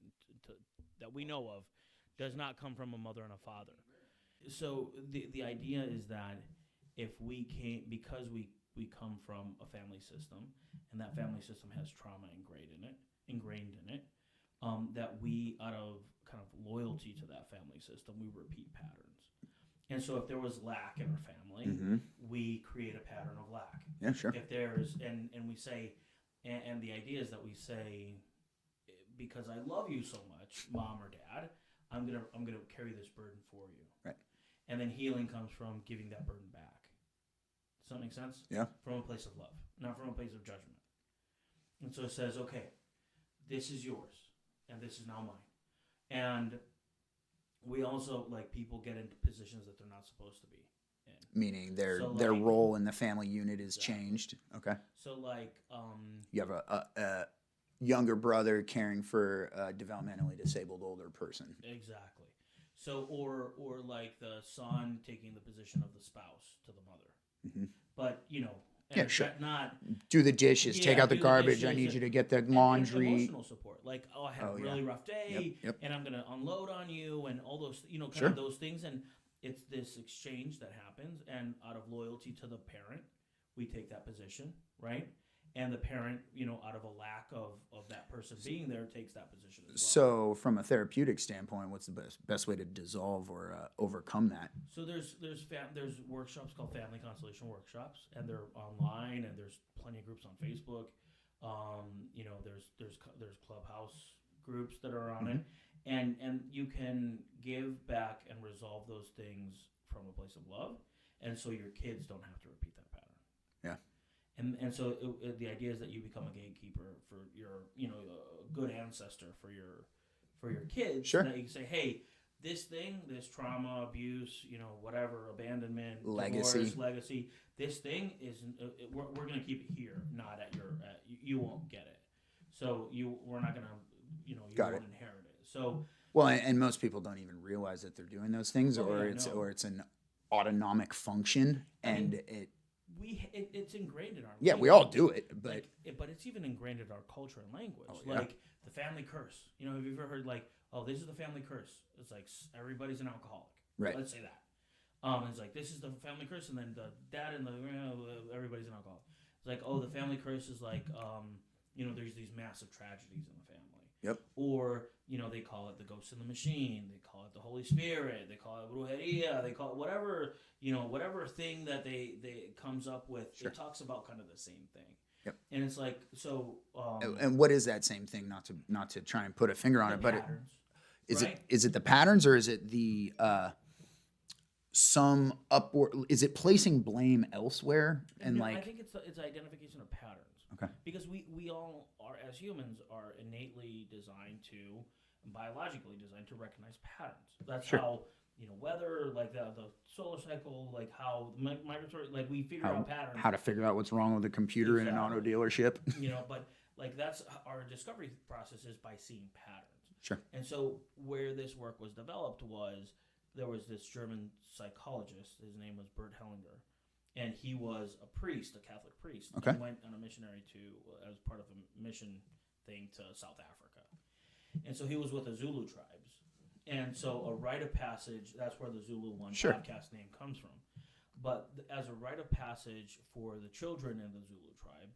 that we know of does not come from a mother and a father. So the idea is that if we came because we come from a family system, and that family system has trauma ingrained in it, that we, out of kind of loyalty to that family system, we repeat patterns. And so if there was lack in our family, we create a pattern of lack. Yeah, sure. If there's, and we say, and the idea is that we say, because I love you so much, mom or dad, I'm gonna carry this burden for you. Right. And then healing comes from giving that burden back. Does that make sense? Yeah. From a place of love, not from a place of judgment. And so it says, okay, this is yours, and this is now mine. And we also, like, people get into positions that they're not supposed to be in. Meaning their role in the family unit is changed. Okay. So like, you have a younger brother caring for a developmentally disabled older person. Exactly. So or like the son taking the position of the spouse to the mother. But sure. Not do the dishes, take out the garbage. I need you to get the laundry. And emotional support, like, I had a really rough day, and I'm gonna unload on you, and all those, kind of those things. And it's this exchange that happens, and out of loyalty to the parent, we take that position, right? And the parent, out of a lack of that person being there, takes that position as well. So from a therapeutic standpoint, what's the best way to dissolve or overcome that? So there's workshops called family constellation workshops, and they're online, and there's plenty of groups on Facebook. There's Clubhouse groups that are on it, and you can give back and resolve those things from a place of love, and so your kids don't have to repeat that pattern. Yeah. And so the idea is that you become a gatekeeper for your, a good ancestor for your kids. Sure. That you can say, hey, this trauma, abuse, whatever, abandonment, legacy, divorce, legacy. This thing is we're going to keep it here, not at you won't get it. So we're not going to, you won't inherit it. So well, and most people don't even realize that they're doing those things, or it's an autonomic function, it's ingrained in our language. We all do it, but but it's even ingrained in our culture and language. Yeah. Like the family curse. Have you ever heard, like, oh, this is the family curse? It's like everybody's an alcoholic. Right. Let's say that. It's like this is the family curse, and then the dad and everybody's an alcoholic. It's like, oh, the family curse is like there's these massive tragedies in the family. Yep. Or they call it the ghost in the machine. They call it the Holy Spirit. They call it brujeria. They call it whatever thing that they comes up with. Sure. It talks about kind of the same thing. Yep. And it's like, so. And what is that same thing? Not to try and put a finger on it, but patterns, is it the patterns, or is it the some upward? Is it placing blame elsewhere? And I think it's identification of patterns. Okay. Because we all are, as humans, are innately designed to, biologically designed to recognize patterns. That's how, weather, like the solar cycle, like how migratory, like we figure out patterns. How to figure out what's wrong with a computer in an auto dealership. But like that's our discovery process is by seeing patterns. Sure. And so where this work was developed was there was this German psychologist. His name was Bert Hellinger, and he was a priest, a Catholic priest. Okay. He went on a missionary as part of a mission thing to South Africa, and so he was with the Zulu tribes. And so a rite of passage, that's where the ZuluOne Sure. podcast name comes from. But as a rite of passage for the children in the Zulu tribe,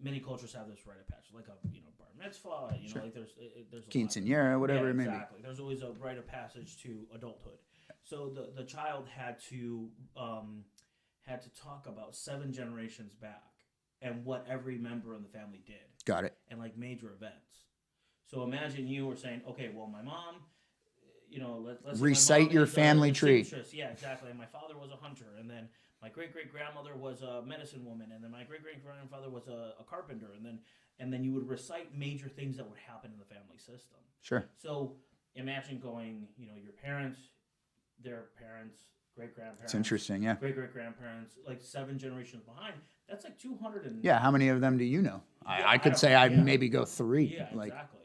many cultures have this rite of passage, like a bar mitzvah. Sure. Like there's a lot. Quinceañera, whatever it may be. Exactly. There's always a rite of passage to adulthood. So the child had to talk about 7 generations back and what every member of the family did. Got it. And like major events. So imagine you were saying, okay, well, my mom, let's say Recite my mom your is family a tree. seamstress. Yeah, exactly. And my father was a hunter, and then my great-great-grandmother was a medicine woman, and then my great-great-grandfather was a carpenter, and then you would recite major things that would happen in the family system. Sure. So imagine going, your parents, their parents, great-grandparents. It's interesting, yeah. Great-great-grandparents, like 7 generations behiin. That's like 200 and... Yeah, how many of them do you know? Yeah, I could say I maybe go 3. Yeah, like exactly.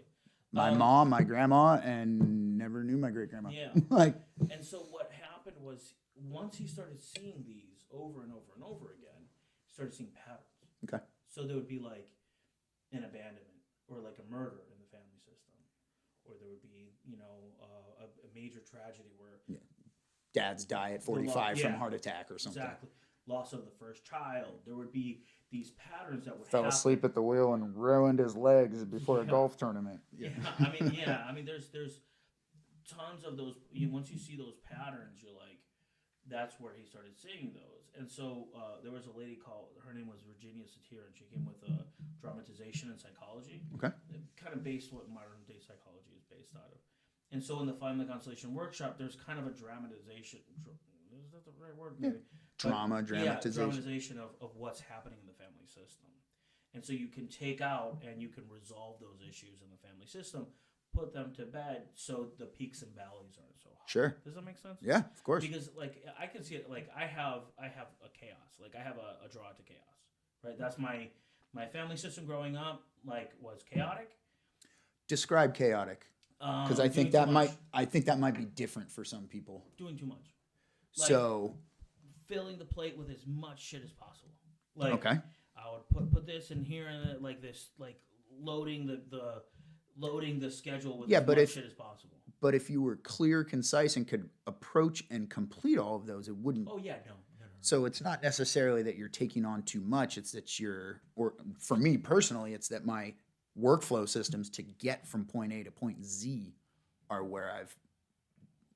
my mom, my grandma, and never knew my great-grandma. Yeah. Like, and so what happened was once he started seeing these over and over and over again, he started seeing patterns. okay. So there would be like an abandonment or like a murder in the family system, or there would be, a major tragedy where Dads die at 45 from yeah, heart attack or something. exactly, loss of the first child. There would be these patterns that would Fell happen. asleep at the wheel and ruined his legs before a golf tournament. Yeah, I mean, there's tons of those. Once you see those patterns, you're like, that's where he started seeing those. And so there was a lady her name was Virginia Satir, and she came with a dramatization in psychology. Okay. Kind of based what modern day psychology is based out of. And so in the Find the Constellation workshop, there's kind of a dramatization. Is that the right word? Yeah. Dramatization. Dramatization of what's happening in the family system. And so you can take out and you can resolve those issues in the family system, put them to bed so the peaks and valleys aren't so high. Sure. Does that make sense? Yeah, of course. Because like I can see it, like I have a chaos. Like I have a draw to chaos. Right? That's my family system growing up, like, was chaotic. Describe chaotic. Because I think that might be different for some people. Doing too much. Like, so filling the plate with as much shit as possible. Like, okay. I would put this in here and like this, like loading the schedule with as much shit as possible. But if you were clear, concise, and could approach and complete all of those, it wouldn't. Oh yeah, no. So it's not necessarily that you're taking on too much. It's that or for me personally, it's that my workflow systems to get from point A to point Z are where I've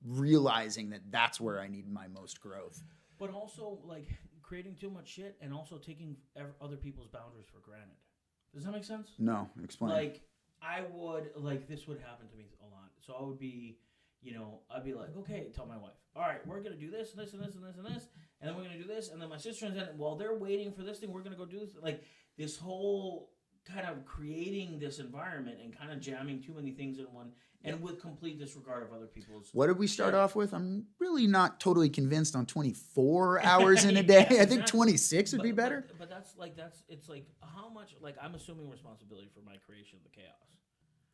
realizing that that's where I need my most growth. But also like creating too much shit and also taking other people's boundaries for granted. Does that make sense? No, explain. Like this would happen to me a lot. So I would be, I'd be like, okay, tell my wife, all right, we're going to do this and this and this and this and this. And then we're going to do this. And then my sister, and then while they're waiting for this thing, we're going to go do this. Like this whole kind of creating this environment and kind of jamming too many things in one, and with complete disregard of other people's. What did we start off with? I'm really not totally convinced on 24 hours in a day. I think 26 would be better. But it's like how much, like I'm assuming responsibility for my creation of the chaos.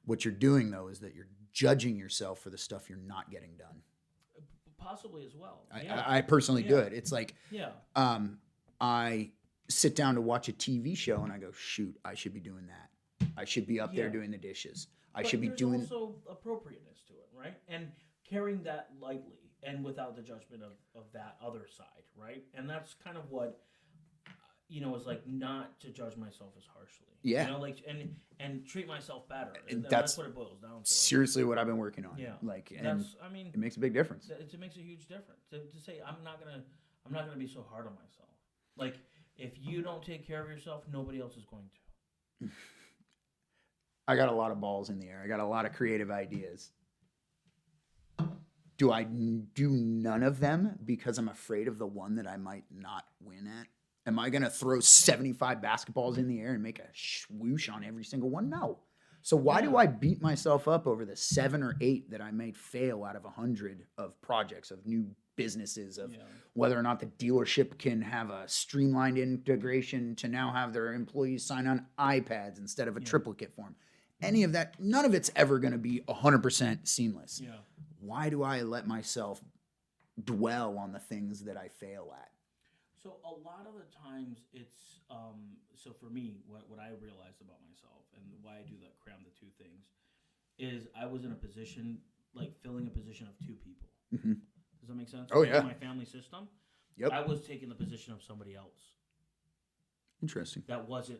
What you're doing though is that you're judging yourself for the stuff you're not getting done. Possibly as well. I personally do it. It's like, I sit down to watch a TV show and I go, shoot, I should be doing that. I should be up there doing the dishes. I should be doing. There's also appropriateness to it, right? And carrying that lightly and without the judgment of that other side, right? And that's kind of what, is like not to judge myself as harshly. Yeah. Like and treat myself better. And that's what it boils down to. Seriously, what I've been working on. Yeah. Like, and it makes a big difference. It makes a huge difference to say I'm not gonna be so hard on myself. Like if you don't take care of yourself, nobody else is going to. I got a lot of balls in the air. I got a lot of creative ideas. Do I do none of them because I'm afraid of the one that I might not win at? Am I going to throw 75 basketballs in the air and make a swoosh on every single one? No. So why do I beat myself up over the 7 or 8 that I might fail out of 100 of projects, of new businesses, of whether or not the dealership can have a streamlined integration to now have their employees sign on iPads instead of a triplicate form? Any of that, none of it's ever going to be 100% seamless. Yeah. why do I let myself dwell on the things that I fail at? So a lot of the times it's so for me, what I realized about myself and why I do that cram the two things is I was in a position like filling a position of two people. Mm-hmm. Does that make sense? Oh, In yeah. my family system, Yep. I was taking the position of somebody else Interesting. that wasn't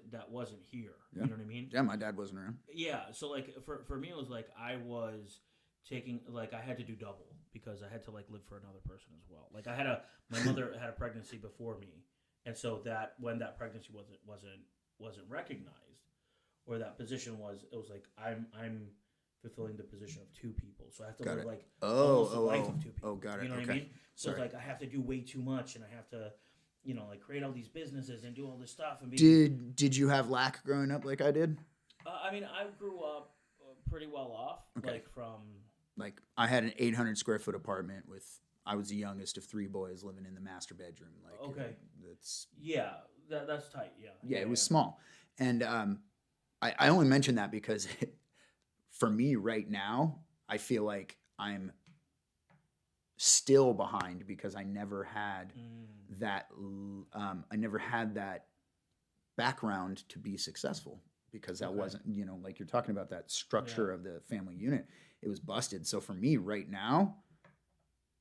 here. Yeah. You know what I mean? Yeah, my dad wasn't around. Yeah. So like for me, it was like I was taking like I had to do double because I had to like live for another person as well. Like my mother had a pregnancy before me, and so that when that pregnancy wasn't recognized, or that position was, it was like I'm fulfilling the position of two people, so I have to Got live it. like almost a life of two people. Oh, got it. You know Okay. what I mean? So Sorry. it's like I have to do way too much, and I have to, like create all these businesses and do all this stuff. And Did you have lack growing up like I did? I mean, I grew up pretty well off, Okay. like from. Like I had an 800 square foot apartment with. I was the youngest of three boys living in the master bedroom. Like Okay. That's Yeah, that's tight. Yeah. yeah. It was small, and I only mention that because for me right now, I feel like I'm still behind because I never had that. I never had that background to be successful because that wasn't, like you're talking about that structure of the family unit. It was busted. So for me right now,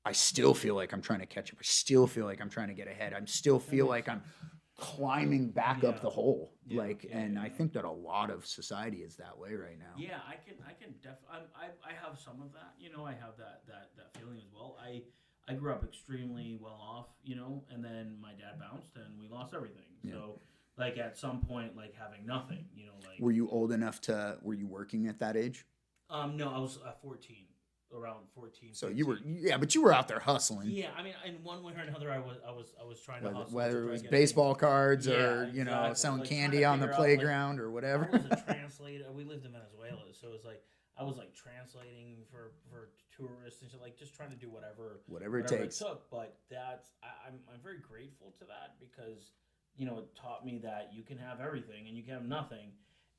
I still feel like I'm trying to catch up. I still feel like I'm trying to get ahead. I still feel like I'm climbing back up the hole. I think that a lot of society is that way right now. Yeah, I can definitely. I have some of that. I have that feeling as well. I grew up extremely well off. And then my dad bounced and we lost everything. Yeah. So like at some point, like having nothing. Like. Were you old enough to? Were you working at that age? No, I was 14. Around 14. So 15. you were, but you were out there hustling. Yeah, I mean, in one way or another, I was trying to hustle. Whether to it was get baseball cards or exactly. selling like, candy on the playground or whatever. I was a translator. We lived in Venezuela, so it was like I was like translating for tourists and shit, like just trying to do whatever it takes. It took. But I'm very grateful to that because it taught me that you can have everything and you can have nothing.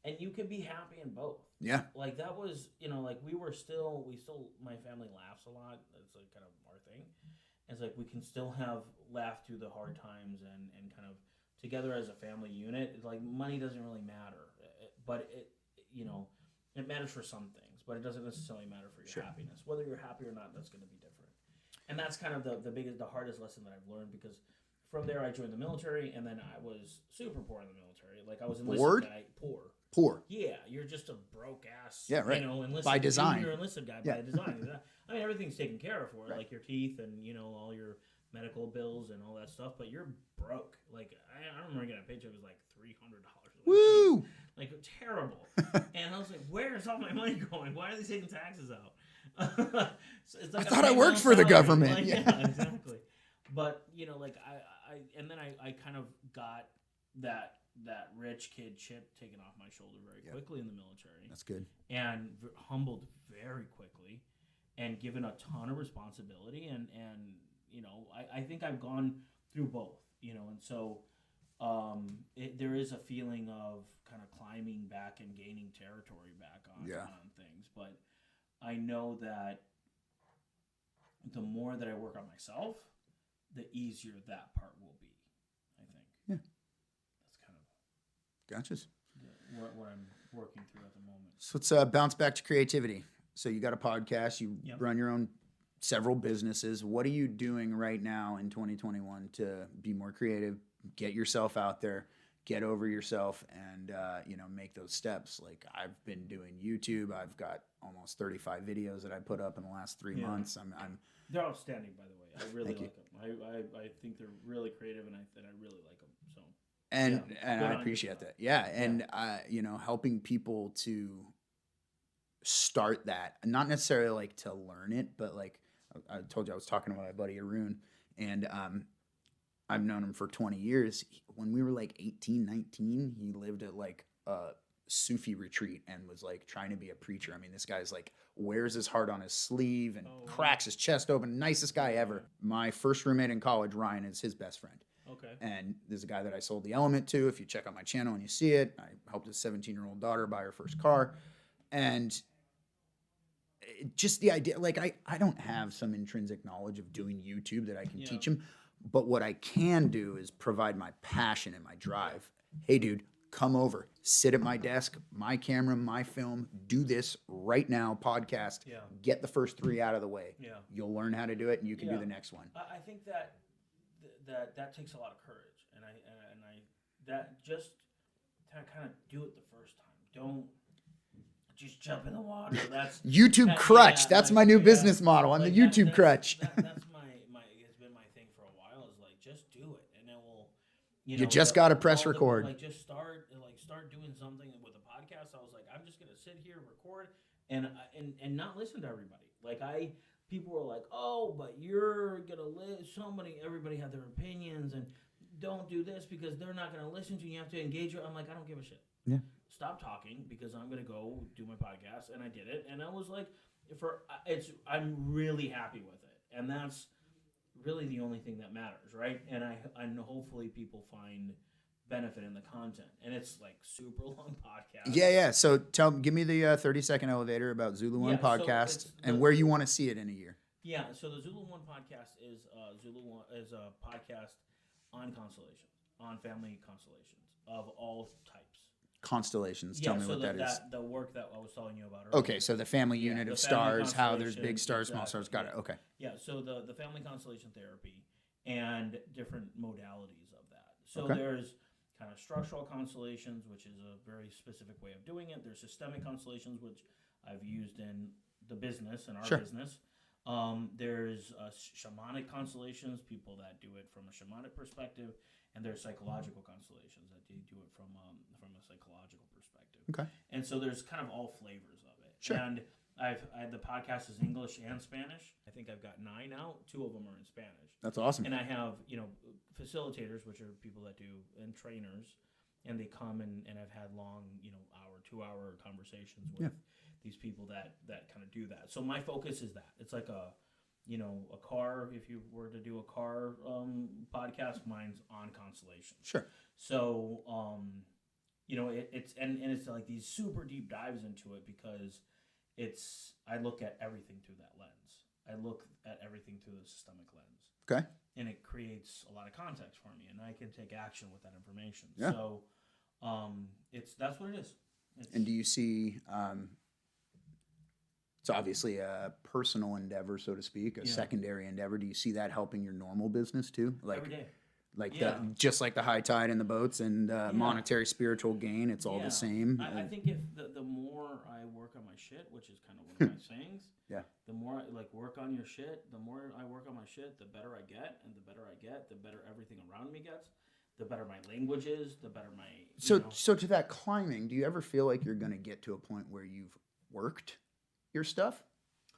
And you can be happy in both. Yeah. Like that was, like we still, my family laughs a lot. That's like kind of our thing. It's like we can still laugh through the hard times and kind of together as a family unit. It's like money doesn't really matter, but it matters for some things, but it doesn't necessarily matter for your happiness. Whether you're happy or not, that's going to be different. And that's kind of the hardest lesson that I've learned because from there I joined the military and then I was super poor in the military. Like I was enlisted guy, poor. Yeah, you're just a broke ass. Yeah, right. Enlisted by design. You're enlisted guy by design. I mean, everything's taken care of for it, like your teeth and all your medical bills and all that stuff. But you're broke. Like I remember getting a paycheck. It was like $300. Woo! Like terrible. And I was like, where is all my money going? Why are they taking taxes out? So it's like I thought I worked for the government. Like, yeah, exactly. But like I kind of got that rich kid chip taken off my shoulder very quickly in the military. That's good. And humbled very quickly and given a ton of responsibility. And I think I've gone through both, and so there is a feeling of kind of climbing back and gaining territory back on things. But I know that the more that I work on myself, the easier that part will be, I think. Yeah. Gotcha. Gotcha. What I'm working through at the moment. So let's bounce back to creativity. So you got a podcast, you run your own several businesses. What are you doing right now in 2021 to be more creative, get yourself out there, get over yourself, and make those steps? Like I've been doing YouTube. I've got almost 35 videos that I put up in the last 3 months. They're outstanding, by the way. I really Thank like them. I think they're really creative, and I really like them. So. And I appreciate that. Yeah. And, helping people to start that, not necessarily like to learn it, but like I told you, I was talking to my buddy Arun, and I've known him for 20 years. When we were like 18, 19, he lived at like a Sufi retreat and was like trying to be a preacher. I mean, this guy's like wears his heart on his sleeve and cracks his chest open. Nicest guy ever. My first roommate in college, Ryan, is his best friend. Okay. And there's a guy that I sold the Element to. If you check out my channel and you see it, I helped his 17-year-old daughter buy her first car. And just the idea, like I don't have some intrinsic knowledge of doing YouTube that I can Yeah. teach him, but what I can do is provide my passion and my drive. Hey, dude, come over, sit at my desk, my camera, my film, do this right now, podcast, Yeah. get the first 3 out of the way. Yeah. You'll learn how to do it and you can do Yeah. the next one. I think that that takes a lot of courage, and I that just to kind of do it the first time. Don't just jump in the water. That's YouTube crutch. That's my new business model. I'm like the YouTube that's, crutch. That's my has been my thing for a while. Is like just do it, and then we'll You just got to press record. Like just start doing something with a podcast. I was like, I'm just gonna sit here, record, and not listen to everybody. Like people were like, oh, but you're gonna everybody had their opinions, and don't do this because they're not gonna listen to you. You have to engage. I'm like, I don't give a shit. Yeah. Stop talking because I'm gonna go do my podcast, and I did it, and I was like, I'm really happy with it, and that's really the only thing that matters, right? And hopefully people find benefit in the content, and it's like super long podcast. Yeah. So give me the 30-second elevator about ZuluOne podcast and where you want to see it in a year. Yeah. So the ZuluOne podcast is ZuluOne is a podcast on constellations, on family constellations of all types. Constellations. Tell me what that is. The work that I was telling you about earlier. Okay, so the family unit of stars, how there's big stars, small stars. Got it. Okay. Yeah. So the family constellation therapy and different modalities of that. So there's kind of structural constellations, which is a very specific way of doing it. There's systemic constellations, which I've used in the business and our business. There's shamanic constellations, people that do it from a shamanic perspective, and there's psychological constellations that do it from a psychological perspective. Okay. And so there's kind of all flavors of it. Sure. And the podcast is English and Spanish. I think I've got 9 out. 2 of them are in Spanish. That's awesome. And I have, facilitators, which are people that do, and trainers, and they come and I've had long, 2-hour conversations with these people that kind of do that. So my focus is that. It's like a car, if you were to do a car podcast, mine's on constellation. Sure. So, it's like these super deep dives into it because I look at everything through that lens. I look at everything through the systemic lens. Okay. And it creates a lot of context for me, and I can take action with that information. Yeah. So, that's what it is. And do you see, it's obviously a personal endeavor, so to speak, a secondary endeavor. Do you see that helping your normal business too? Like, every day. Just like the high tide in the boats and monetary spiritual gain, it's all the same. I think if the more I work on my shit, which is kind of one of my sayings, the more I work on your shit, the more I work on my shit, the better I get, and the better I get, the better everything around me gets, the better my language is, the better my So to that climbing, do you ever feel like you're going to get to a point where you've worked your stuff?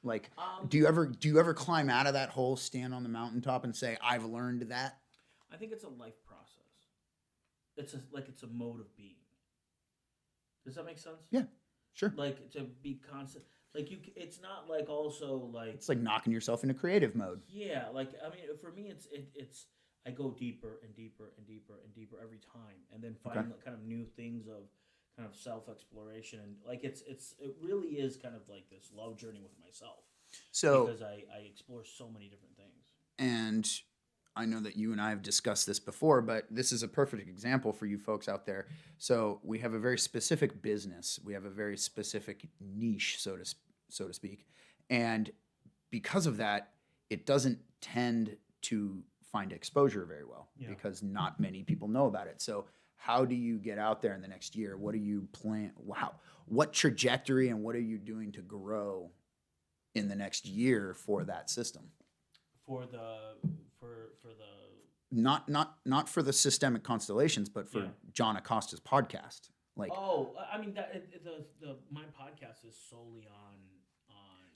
Like, do you ever climb out of that hole, stand on the mountaintop, and say, "I've learned that"? I think it's a life process. It's a mode of being. Does that make sense? Yeah, sure. Like to be constant. It's not like also like it's like knocking yourself into creative mode. Yeah, for me, it's I go deeper and deeper and deeper and deeper every time, and then find kind of new things of kind of self exploration, and it really is kind of like this love journey with myself. So because I explore so many different things. And I know that you and I have discussed this before, but this is a perfect example for you folks out there. So we have a very specific business. We have a very specific niche, so to speak. And because of that, it doesn't tend to find exposure very well because not many people know about it. So how do you get out there in the next year? What do you plan? Wow. What trajectory and what are you doing to grow in the next year for that system? For the not for the systemic constellations, but for John Acosta's podcast. Like, my podcast is solely on.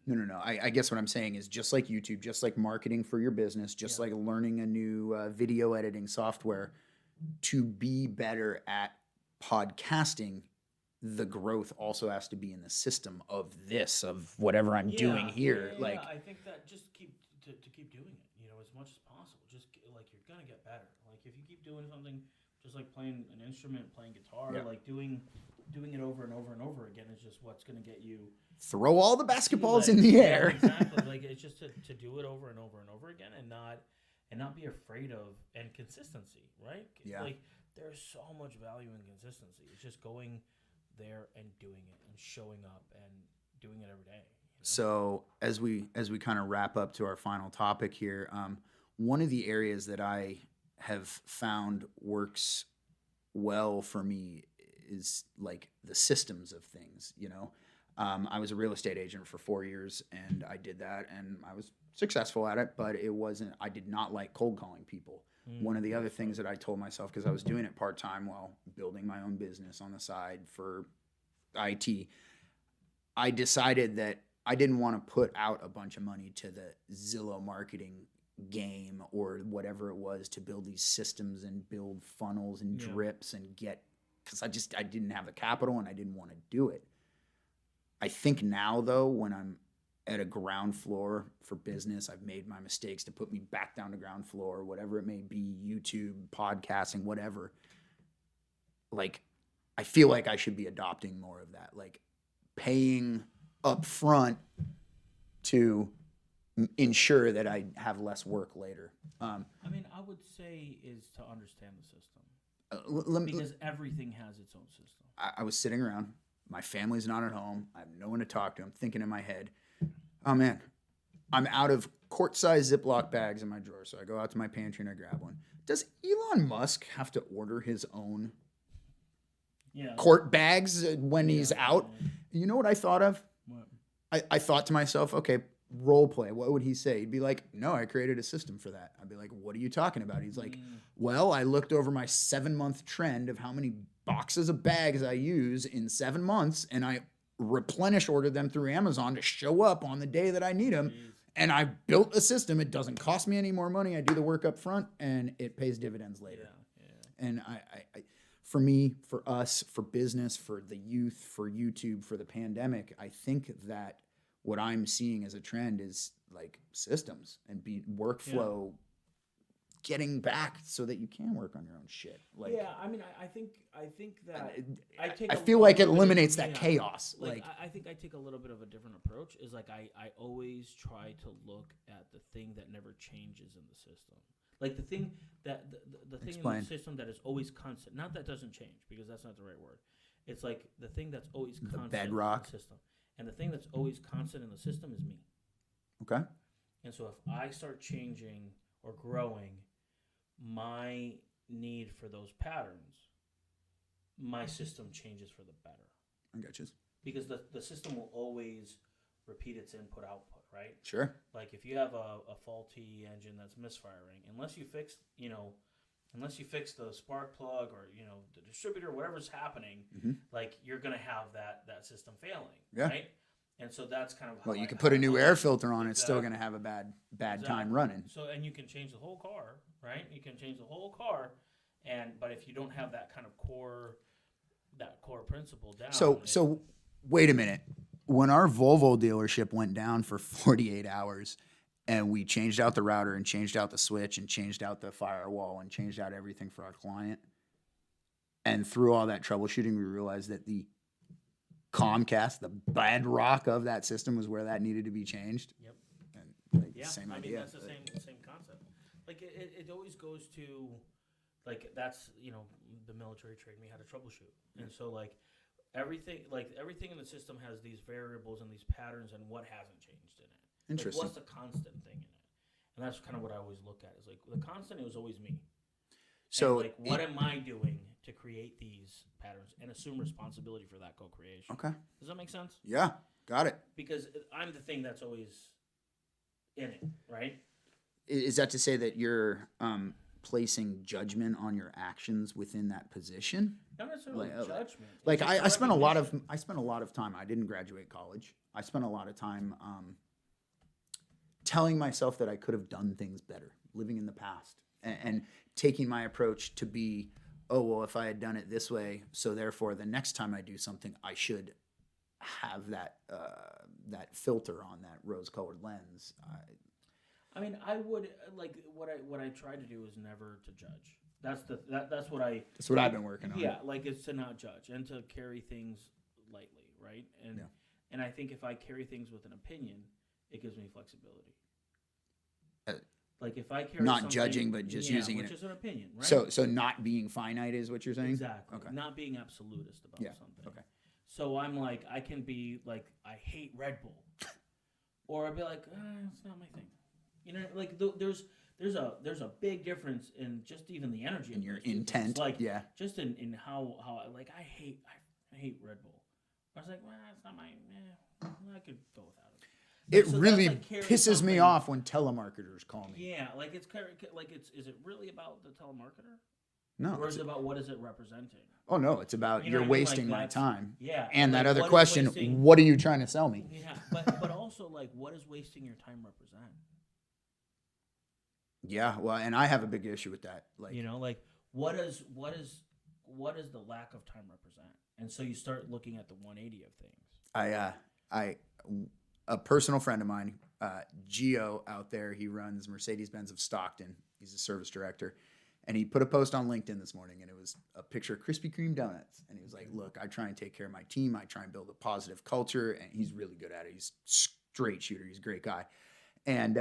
No. I guess what I'm saying is just like YouTube, just like marketing for your business, just like learning a new video editing software, to be better at podcasting, the growth also has to be in the system of whatever I'm doing here. I think that just keep doing it, as much as possible. Just you're gonna get better. Like if you keep doing something, just like playing an instrument, playing guitar, like doing it over and over and over again is just what's gonna get you throw all the basketballs in the air. Exactly. Like it's just to do it over and over and over again, and not be afraid of and consistency, right? Yeah. Like there's so much value in consistency. It's just going there and doing it and showing up and doing it every day. So as we kind of wrap up to our final topic here, one of the areas that I have found works well for me is like the systems of things. I was a real estate agent for 4 years, and I did that, and I was successful at it, but it wasn't. I did not like cold calling people. One of the other things that I told myself, because I was doing it part time while building my own business on the side for IT, I decided that I didn't want to put out a bunch of money to the Zillow marketing game or whatever it was to build these systems and build funnels and drips and because I didn't have the capital and I didn't want to do it. I think now though, when I'm at a ground floor for business, I've made my mistakes to put me back down to ground floor, whatever it may be, YouTube, podcasting, whatever. Like, I feel like I should be adopting more of that, like paying up front to ensure that I have less work later. I would say is to understand the system. Because everything has its own system. I was sitting around. My family's not at home. I have no one to talk to. I'm thinking in my head, oh man, I'm out of quart-sized Ziploc bags in my drawer. So I go out to my pantry and I grab one. Does Elon Musk have to order his own quart bags when he's out? You know what I thought of? What? I thought to myself, okay, role play. What would he say? He'd be like, no, I created a system for that. I'd be like, what are you talking about? He's like, well, I looked over my 7-month trend of how many boxes of bags I use in 7 months, and I ordered them through Amazon to show up on the day that I need them. Jeez. And I built a system. It doesn't cost me any more money. I do the work up front, and it pays dividends later. Yeah. And I for me, for us, for business, for the youth, for YouTube, for the pandemic, I think that what I'm seeing as a trend is like systems and workflow getting back so that you can work on your own shit. Like, I think that I feel like it eliminates that chaos. I think I take a little bit of a different approach. Is like I always try to look at the thing that never changes in the system. Like the thing that the thing in the system that is always constant. Not that doesn't change, because that's not the right word. It's like the thing that's always constant bedrock in the system. And the thing that's always constant in the system is me. Okay. And so if I start changing or growing my need for those patterns, my system changes for the better. I got you. Because the system will always repeat its input output, right? Sure. Like if you have a faulty engine that's misfiring, unless you fix the spark plug or the distributor, whatever's happening, like you're gonna have that system failing, right? And so that's kind of how you can put a new air filter on; it's still gonna have a bad time running. So and you can change the whole car, right? You can change the whole car, but if you don't have that kind of core principle down. So wait a minute. When our Volvo dealership went down for 48 hours and we changed out the router and changed out the switch and changed out the firewall and changed out everything for our client, and through all that troubleshooting, we realized that the Comcast, the bedrock of that system, was where that needed to be changed. Yep. And same idea. That's the same concept. Like it always goes to, like that's the military trained me how to troubleshoot, and so like everything in the system has these variables and these patterns, and what hasn't changed in it. Interesting. Like, what's the constant thing in it? And that's kind of what I always look at. Is like the constant was always me. So and what am I doing to create these patterns and assume responsibility for that co-creation? Okay. Does that make sense? Yeah, got it. Because I'm the thing that's always in it, right? Is that to say that you're placing judgment on your actions within that position? Not necessarily judgment. Like I spent a lot of time. I didn't graduate college. I spent a lot of time telling myself that I could have done things better, living in the past, and taking my approach to be, oh well, if I had done it this way, so therefore the next time I do something, I should have that filter on, that rose-colored lens. I would like what I try to do is never to judge. That's what I've been working on. Yeah, like it's to not judge and to carry things lightly, right? And I think if I carry things with an opinion, it gives me flexibility. Uh, Like if I carry Not something, judging, but just using which it. is an opinion, right? So not being finite is what you're saying? Exactly. Okay. Not being absolutist about something. Okay. So I'm like, I can be like, I hate Red Bull, or I'd be like, it's not my thing. You know, like there's a big difference in just even the energy In of your those two things. intent. Like Yeah. just in how like I hate Red Bull. I was like, well, it's not my. I could go without it. It So really that's like pisses me something- off when telemarketers call me. Yeah, like it's is it really about the telemarketer? No. Or is it about what is it representing? Oh no, it's about You know you're what I mean? wasting Like my that's- time. Yeah. And like, that other what is question, wasting- what are you trying to sell me? Yeah, but also like what does wasting your time represent? Yeah, well, and I have a big issue with that. Like, You know, like what does the lack of time represent? And so you start looking at the 180 of things. a personal friend of mine, Gio out there, he runs Mercedes-Benz of Stockton. He's a service director. And he put a post on LinkedIn this morning, and it was a picture of Krispy Kreme donuts. And he was like, look, I try and take care of my team. I try and build a positive culture. And he's really good at it. He's a straight shooter. He's a great guy. And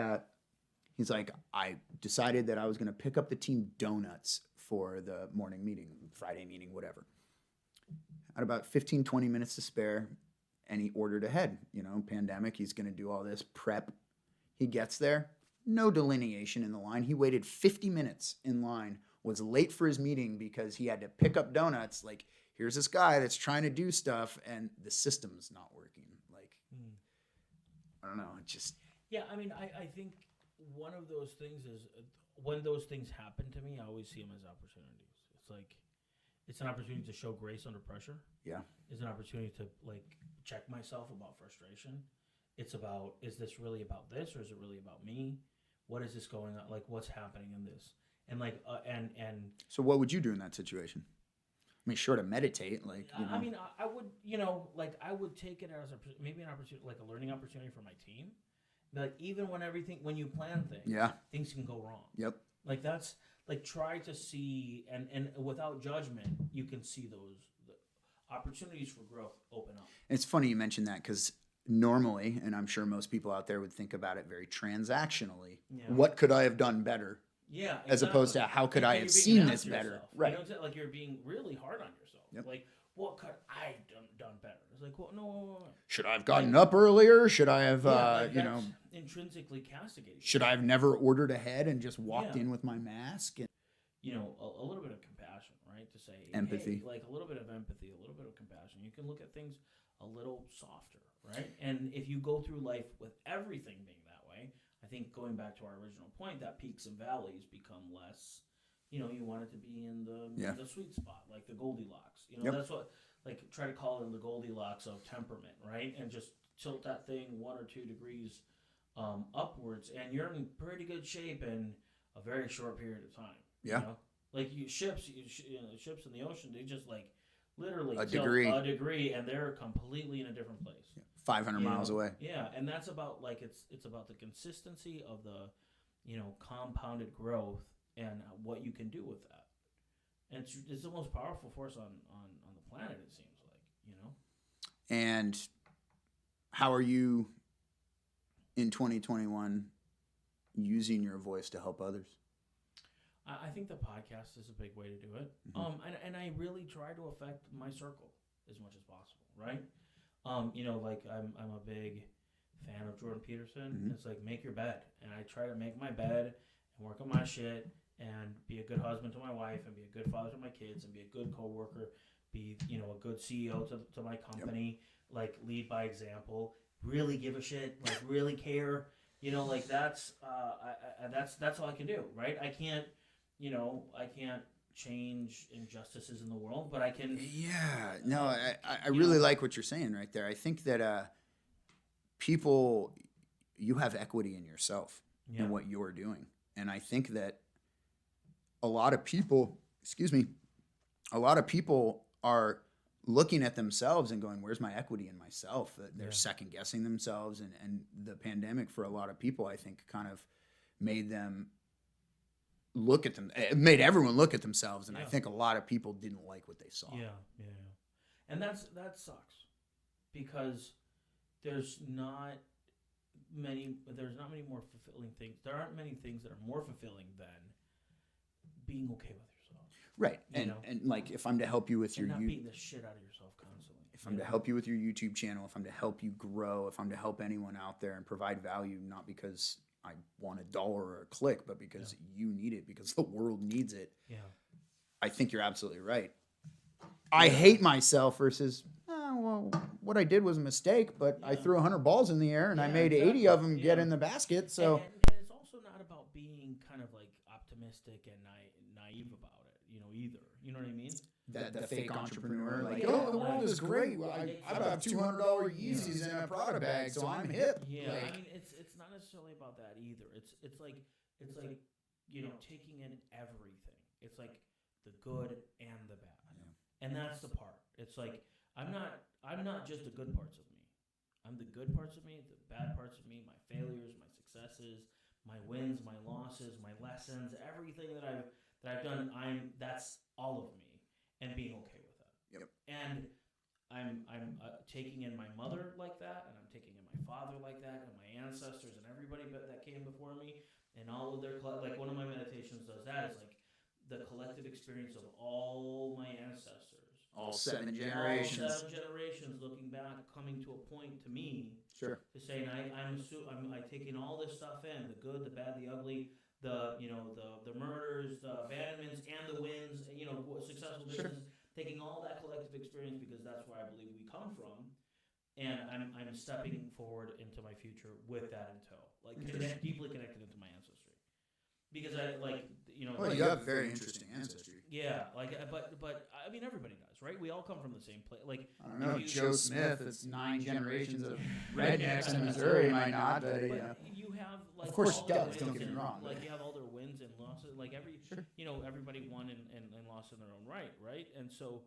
he's like, I decided that I was going to pick up the team donuts for the morning meeting, Friday meeting, whatever. Had about 15, 20 minutes to spare. And he ordered ahead, pandemic. He's going to do all this prep. He gets there. No delineation in the line. He waited 50 minutes in line, was late for his meeting because he had to pick up donuts. Like, here's this guy that's trying to do stuff, and the system's not working. Like, I don't know. It just... Yeah, I mean, I think one of those things is when those things happen to me, I always see them as opportunities. It's like, it's an opportunity to show grace under pressure. Yeah. It's an opportunity to, like, check myself about frustration. It's about, is this really about this or is it really about me? What is this going on? Like, what's happening in this? And like, and So what would you do in that situation? I mean, sure to meditate, like, I mean, I would, like I would take it as maybe an opportunity, like a learning opportunity for my team. Like even when you plan things, things can go wrong. Yep. Like that's like try to see and without judgment, you can see the opportunities for growth open up. It's funny you mentioned that because normally, and I'm sure most people out there would think about it very transactionally. Yeah. What could I have done better? Yeah, exactly. As opposed to how could I have seen this better? Yourself. Right. Like you're being really hard on yourself. Yep. Like what could I done better? It's like, well, no. Should I have gotten up earlier? Should I have, intrinsically castigating? Should I have never ordered ahead and just walked in with my mask? And, a little bit of compassion, right? To say empathy, hey, like a little bit of empathy, a little bit of compassion. You can look at things a little softer, right? And if you go through life with everything being that way, I think going back to our original point, that peaks and valleys become less. You want it to be in the sweet spot, like the Goldilocks. That's what, like, try to call it the Goldilocks of temperament, right? And just tilt that thing 1 or 2 degrees upwards, and you're in pretty good shape in a very short period of time. Yeah. Like ships in the ocean, they just like literally a degree, and they're completely in a different place. 500 miles away. Yeah, and that's about like it's about the consistency of the compounded growth and what you can do with that. And it's the most powerful force on the planet, it seems like, And how are you in 2021 using your voice to help others? I think the podcast is a big way to do it. Mm-hmm. And I really try to affect my circle as much as possible, right? Like I'm a big fan of Jordan Peterson. Mm-hmm. It's like, make your bed. And I try to make my bed and work on my shit and be a good husband to my wife and be a good father to my kids and be a good coworker, be, a good CEO to my company, like lead by example, really give a shit, like really care, like that's all I can do, right? I can't change injustices in the world, but I can. Yeah, no, I really like what you're saying right there. I think that people, you have equity in yourself in what you're doing. And I think that a lot of people are looking at themselves and going, where's my equity in myself? They're second guessing themselves. And the pandemic for a lot of people, I think, kind of made them look at them. It made everyone look at themselves. And I think a lot of people didn't like what they saw. Yeah. And that sucks because, there's not there's not many more fulfilling things. There aren't many things that are more fulfilling than being okay with yourself. Right. You And know? and like if I'm to help you with And your not beating the shit out of yourself constantly. if I'm to help you with your YouTube channel, if I'm to help you grow, if I'm to help anyone out there and provide value, not because I want $1 or a click, but because you need it, because the world needs it. Yeah. I think you're absolutely right. I hate myself versus, well, what I did was a mistake, but I threw 100 balls in the air and I Yeah, made 80 exactly. of them get Yeah. in the basket. So And it's also not about being kind of like optimistic and naive about it, either. You know what I mean? the fake entrepreneur, like, Yeah, oh, the like- world is great. I have $200 Yeezys in a Prada bag, so I'm hip. Yeah, Like, I mean, it's not necessarily about that either. It's like taking in everything. It's like the good and the bad, and that's the part. It's like I'm not just the good parts of me. I'm the good parts of me, the bad parts of me, my failures, my successes, my wins, my losses, my lessons, everything that I've done. That's all of me, and being okay with that. Yep. And I'm taking in my mother like that, and I'm taking in my father like that, and my ancestors and everybody that came before me, and all of their like one of my meditations does that. Is like the collective experience of all my ancestors, all 7 generations. all 7 generations looking back, coming to a point to me Sure. to say, and I'm taking all this stuff in, the good, the bad, the ugly, the murders, the abandonments, and the wins, and successful businesses, taking all that collective experience because that's where I believe we come from, and I'm stepping forward into my future with that in tow, like deeply connected into my ancestry, because I Well, you have very interesting ancestry. yeah, but I mean everybody does, right? We all come from the same place. Like I don't know, Joe Smith, it's 9 generations of rednecks in Missouri, might not, but you have like of course all it their does, don't wins get me and- wrong. Like you have all their wins and losses. Like everybody won and lost in their own right? And so,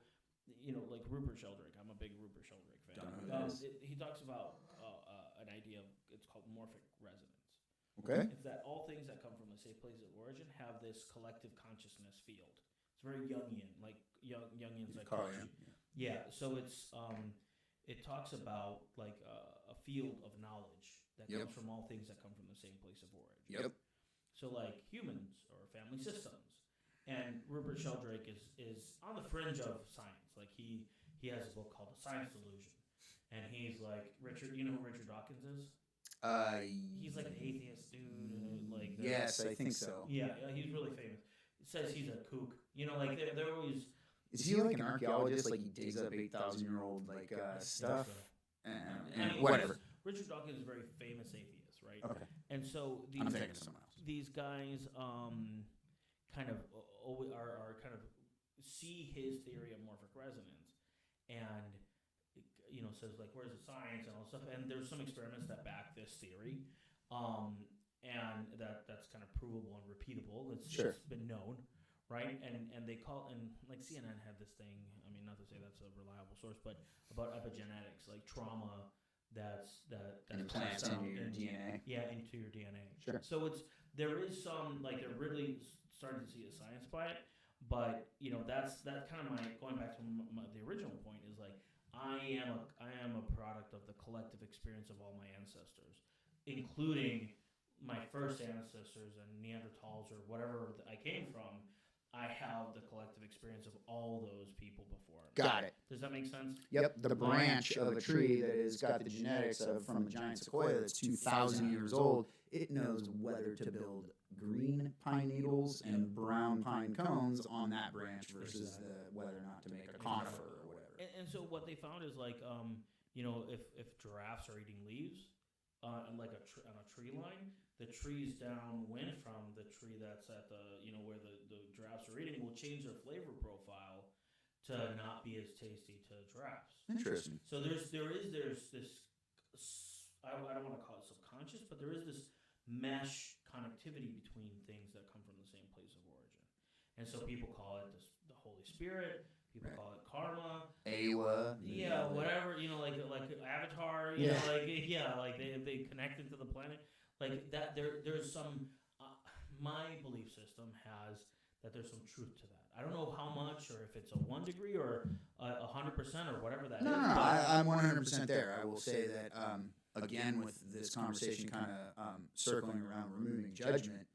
like Rupert Sheldrake, I'm a big Rupert Sheldrake fan. Don't know who that is. He talks about an idea of it's called morphic resonance. Okay. It's that all things that come from the same place of origin have this collective consciousness field. It's very Jungian, like Jungian psychology. Yeah. So it's it talks about like a field of knowledge that comes from all things that come from the same place of origin. Yep. So like humans or family systems, and Rupert Sheldrake is on the fringe of science. Like he has a book called The Science Delusion, and he's like Richard. You know who Richard Dawkins is? He's like the atheist dude. Like yes, I think so. Yeah, he's really famous. It says he's a kook. Like they're always. Is he like an archaeologist? Like he digs up 8,000-year-old like stuff and whatever. Richard Dawkins is a very famous atheist, right? Okay. And so I'm thinking of someone else. these guys kind of are kind of see his theory of morphic resonance, and says like where's the science and all this stuff, and there's some experiments that back this theory, and that's kind of provable and repeatable. It's been known, right? And they call, and like CNN had this thing. I mean, not to say that's a reliable source, but about epigenetics, like trauma that implants into your DNA. Yeah, into your DNA. Sure. So there is some like they're really starting to see a science by it, but that's kind of my going back to the original point is like I am a product of the collective experience of all my ancestors, including my first ancestors and Neanderthals or whatever I came from. I have the collective experience of all those people before. Got it. Does that make sense? Yep. The branch of a tree that has got the genetics from a giant sequoia that's 2,000 years old, it knows whether to build green pine needles and brown pine cones on that branch versus whether or not to make a conifer or whatever. And so what they found is like, if giraffes are eating leaves, and like on a tree line, the trees downwind from the tree that's at the where the giraffes are eating will change their flavor profile to not be as tasty to giraffes. Interesting. So there's this I don't want to call it subconscious, but there is this mesh connectivity between things that come from the same place of origin, and so people call it the Holy Spirit. People call it karma, Awa, whatever, like Avatar, like they connected to the planet, like that. There's some. My belief system has that there's some truth to that. I don't know how much, or if it's a 1 degree or 100% or whatever that is. No, I'm 100% there. I will say that, again, with this conversation kind of circling around removing judgment,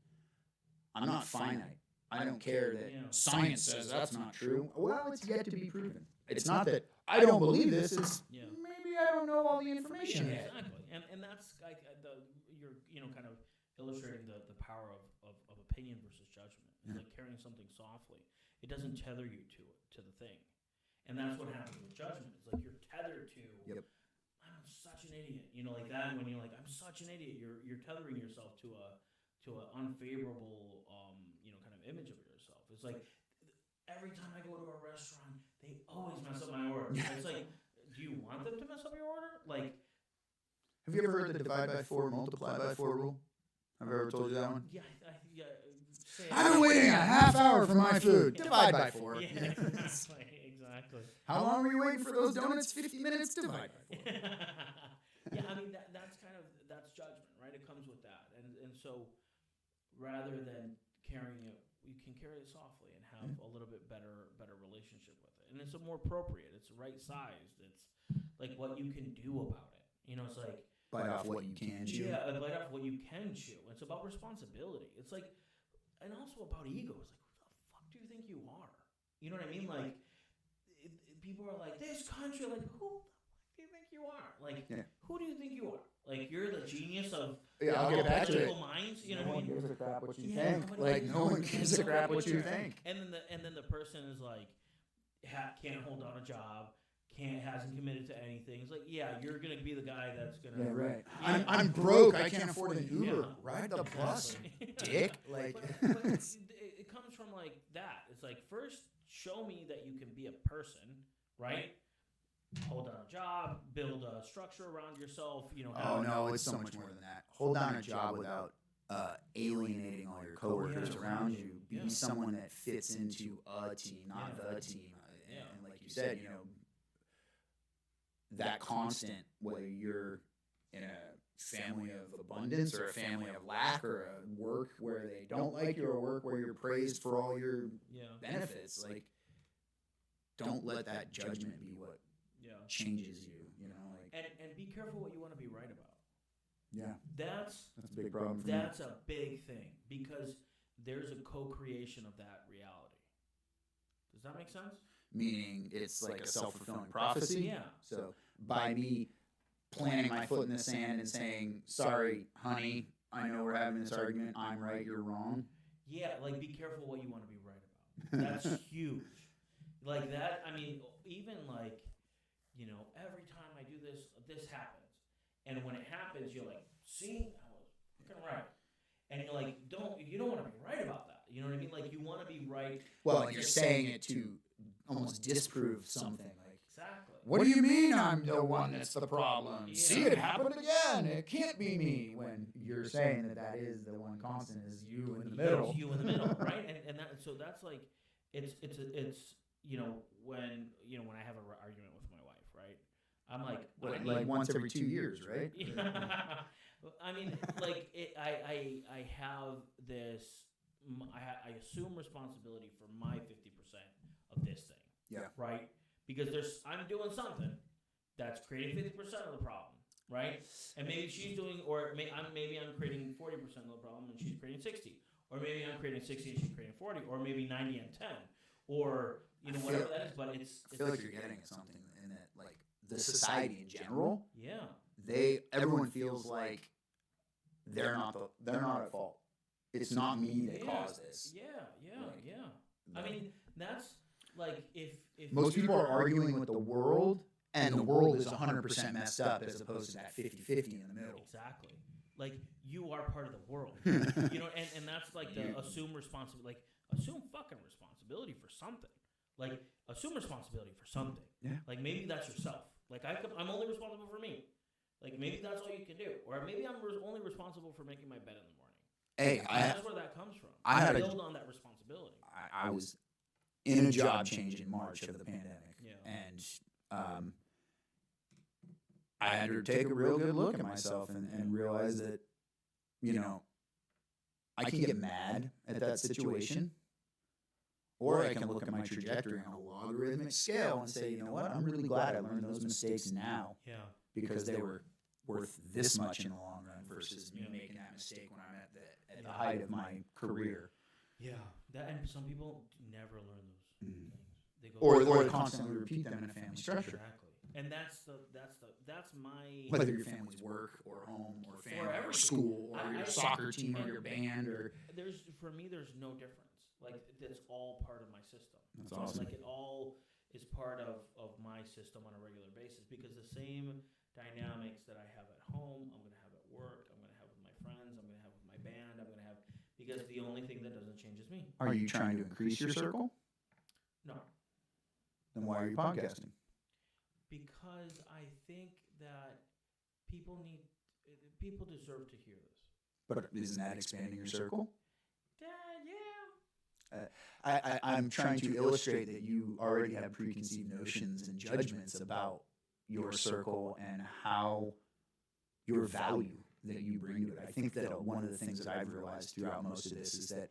I'm not finite. I don't care that science says that's not true. Well, it's yet to be proven. It's not that I don't believe this. It's maybe I don't know all the information yet. Exactly. And that's like you're kind of illustrating the power of opinion versus judgment. It's like carrying something softly. It doesn't tether you to the thing. And that's what happens with judgment. It's like you're tethered to I'm such an idiot. Like that when you're like, I'm such an idiot, you're tethering yourself to an unfavorable kind of image of yourself. It's like every time I go to a restaurant, they always mess up my order. It's like, do you want them to mess up your order? Like, have you ever heard the divide by 4, multiply by 4 rule? Have I ever told you that one? Yeah. I've been waiting a half hour for my food. Divide by 4. Yeah, exactly. How long were you waiting for those donuts? 50 minutes. Divide by 4. Yeah, I mean that's judgment, right? It comes with that, and so rather than carrying it, you can carry it softly and have a little bit better relationship with it, and it's a more appropriate. It's right sized. It's like what you can do about it. It's like bite off what you can chew. Yeah, bite off what you can chew. It's about responsibility. It's like, and also about ego. It's like, who the fuck do you think you are? You know what I mean? Like, people are like, this country, like, who the fuck do you think you are? Like, who do you think you are? Like, you're the genius of I'll get back to it. minds. No one gives a crap what you think. Like, no one gives a crap what you think. And then the person is like, can't hold down a job. Hasn't committed to anything. It's like, you're gonna be the guy that's gonna. Yeah, right. I'm broke. I can't afford an Uber. Ride the bus, dick. Like, but it comes from like that. It's like, first show me that you can be a person, right? Hold down a job, build a structure around yourself. Oh no, it's so much more than that. Hold down a job without alienating all your coworkers around you. Be someone that fits into a team, not the team. And like you said, that constant, whether you're in a family of abundance or a family of lack or a work where they don't like you or a work where you're praised for all your benefits, like, don't let that judgment be what changes you, like, and be careful what you want to be right about. Yeah. That's a big problem for That's a big thing, because there's a co-creation of that reality. Does that make sense? Meaning it's like a self-fulfilling prophecy. Yeah. So by me planting my foot in the sand and saying, sorry, honey, I know we're having this argument. I'm right, you're wrong. Yeah, like, be careful what you want to be right about. That's huge. Like that, I mean, even like, every time I do this, this happens. And when it happens, you're like, see, I was fucking right. And you're like, you don't want to be right about that. You know what I mean? Like, you want to be right. Well, and you're saying it to almost disprove something. Like, exactly. What do you mean I'm the one that's the problem? Yeah. See, it happened again. It can't be me. When you're saying that is the one constant is you in the middle. It's you in the middle, right? So that's like, it's when I have an argument with my wife, right? I'm like, once every 2 years, right? I mean, like, I have this. I assume responsibility for my 50% of this thing. Yeah. Right? Because I'm doing something that's creating 50% of the problem, right? And maybe she's doing, or maybe I'm creating 40% of the problem and she's creating 60, or maybe I'm creating 60 and she's creating 40, or maybe 90 and 10, or whatever that is. But I feel like you're getting at something in that, like, the society in general. Yeah. Everyone feels like they're not at fault. It's not me that caused this. Yeah. I mean, that's like, if most people are arguing with the world, and the world is 100% messed up as opposed to that 50-50 in the middle. Exactly. Like, you are part of the world. And that's like the assume responsibility. Like, assume fucking responsibility for something. Like, assume responsibility for something. Yeah. Like, maybe that's yourself. Like, I'm only responsible for me. Like, maybe that's all you can do. Or maybe I'm only responsible for making my bed in the morning. Hey, that's where that comes from. I build on that responsibility. I was in a job change in March of the pandemic, and I had to take a real good look at myself and realize that, I can get mad at that situation, or I can look at my trajectory on a logarithmic scale and say, you know what, I'm really glad I learned those mistakes now because they were worth this much in the long run versus me making that mistake when I'm at the height of my career. Yeah, and some people never learn those things. They go Or constantly repeat them in a family structure. Exactly. And that's my Whether your family's work or home or family or school or your soccer team or your band or for me there's no difference. Like it's all part of my system. That's awesome. Like it all is part of my system on a regular basis because the same dynamics that I have at home, I'm going to have at work, I'm going to have with my friends, I'm going to have with my band, I'm going to have because the only thing that doesn't change is me. Are you trying to increase your circle? No. Then why are you podcasting? Because I think that people deserve to hear this. But isn't that expanding your circle? Yeah. I'm trying to illustrate that you already have preconceived notions and judgments about your circle and how your value that you bring to it. I think that one of the things that I've realized throughout most of this is that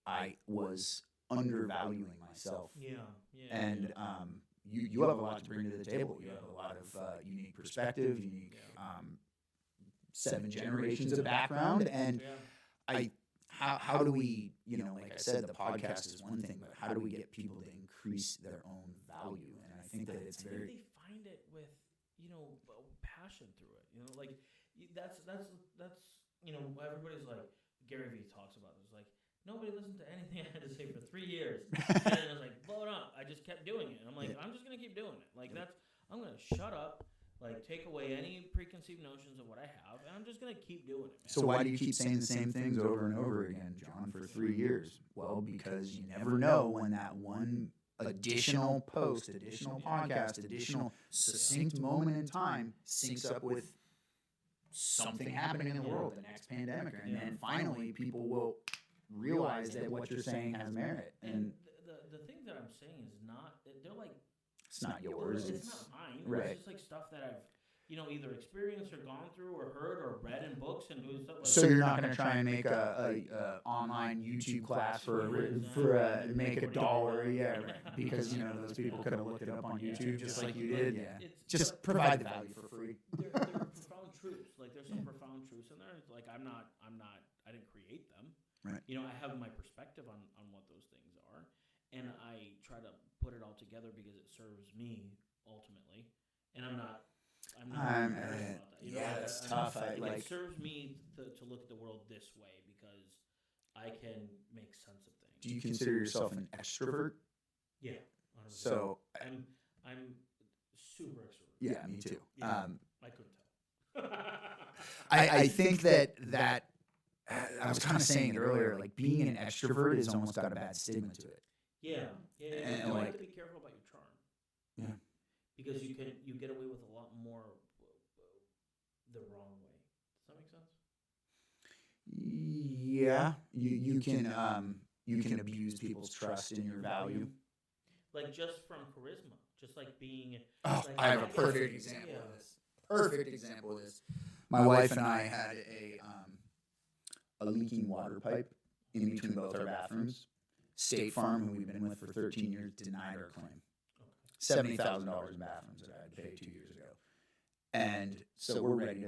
I was undervaluing myself. Yeah. And you have a lot to bring to the table. You have a lot of unique perspective, unique 7 generations of background, and how do we, like I said, the podcast is one thing, but how do we get people to increase their own value? And I think that it's very. They find it with passion through it. Like that's everybody's like Gary Vee talks about it. It's like nobody listened to anything I had to say for 3 years, and I was like blowing up. I just kept doing it. And I'm like, I'm just gonna keep doing it. Like I'm gonna shut up. Like, take away any preconceived notions of what I have, and I'm just going to keep doing it. Man. So why do you keep saying the same things over and over again, John, for 3 years? Well, because you never know when that one additional post, additional podcast, additional succinct moment in time syncs up with something happening in the world, the next pandemic. And then finally people will realize that what you're saying has merit. And the thing that I'm saying is not, they're like, it's not yours. It's not mine. Right. It's just like stuff that I've, either experienced or gone through or heard or read in books and doing stuff like so you're not going to try and make a online YouTube class for make $1, yeah, right. Because those people could have looked it up on YouTube just like you did. Yeah, just provide the value for free. They're profound truths. Like there's some profound truths in there. Like I didn't create them. Right. I have my perspective on what those things are, and I try to put it all together because it serves me ultimately, and I'm not about that. That's tough. It serves me to look at the world this way because I can make sense of things. Do you consider yourself an extrovert? Yeah. 100%. So I'm super extrovert. Yeah, me too. Yeah, I couldn't tell. I think that I was kind of saying it earlier. Like being an extrovert has almost got a bad stigma to it. Yeah. And you have to be careful about your charm. Yeah. Because you get away with a lot more the wrong way. Does that make sense? Yeah. You can abuse people's trust in your value. Like just from charisma, just like being. Oh, I have a perfect example of this. Perfect example of this. My wife and I had a leaking water pipe in between both our bathrooms. State Farm, who we've been with for 13 years, denied our claim. $70,000 in bathrooms that I had paid 2 years ago. And so we're ready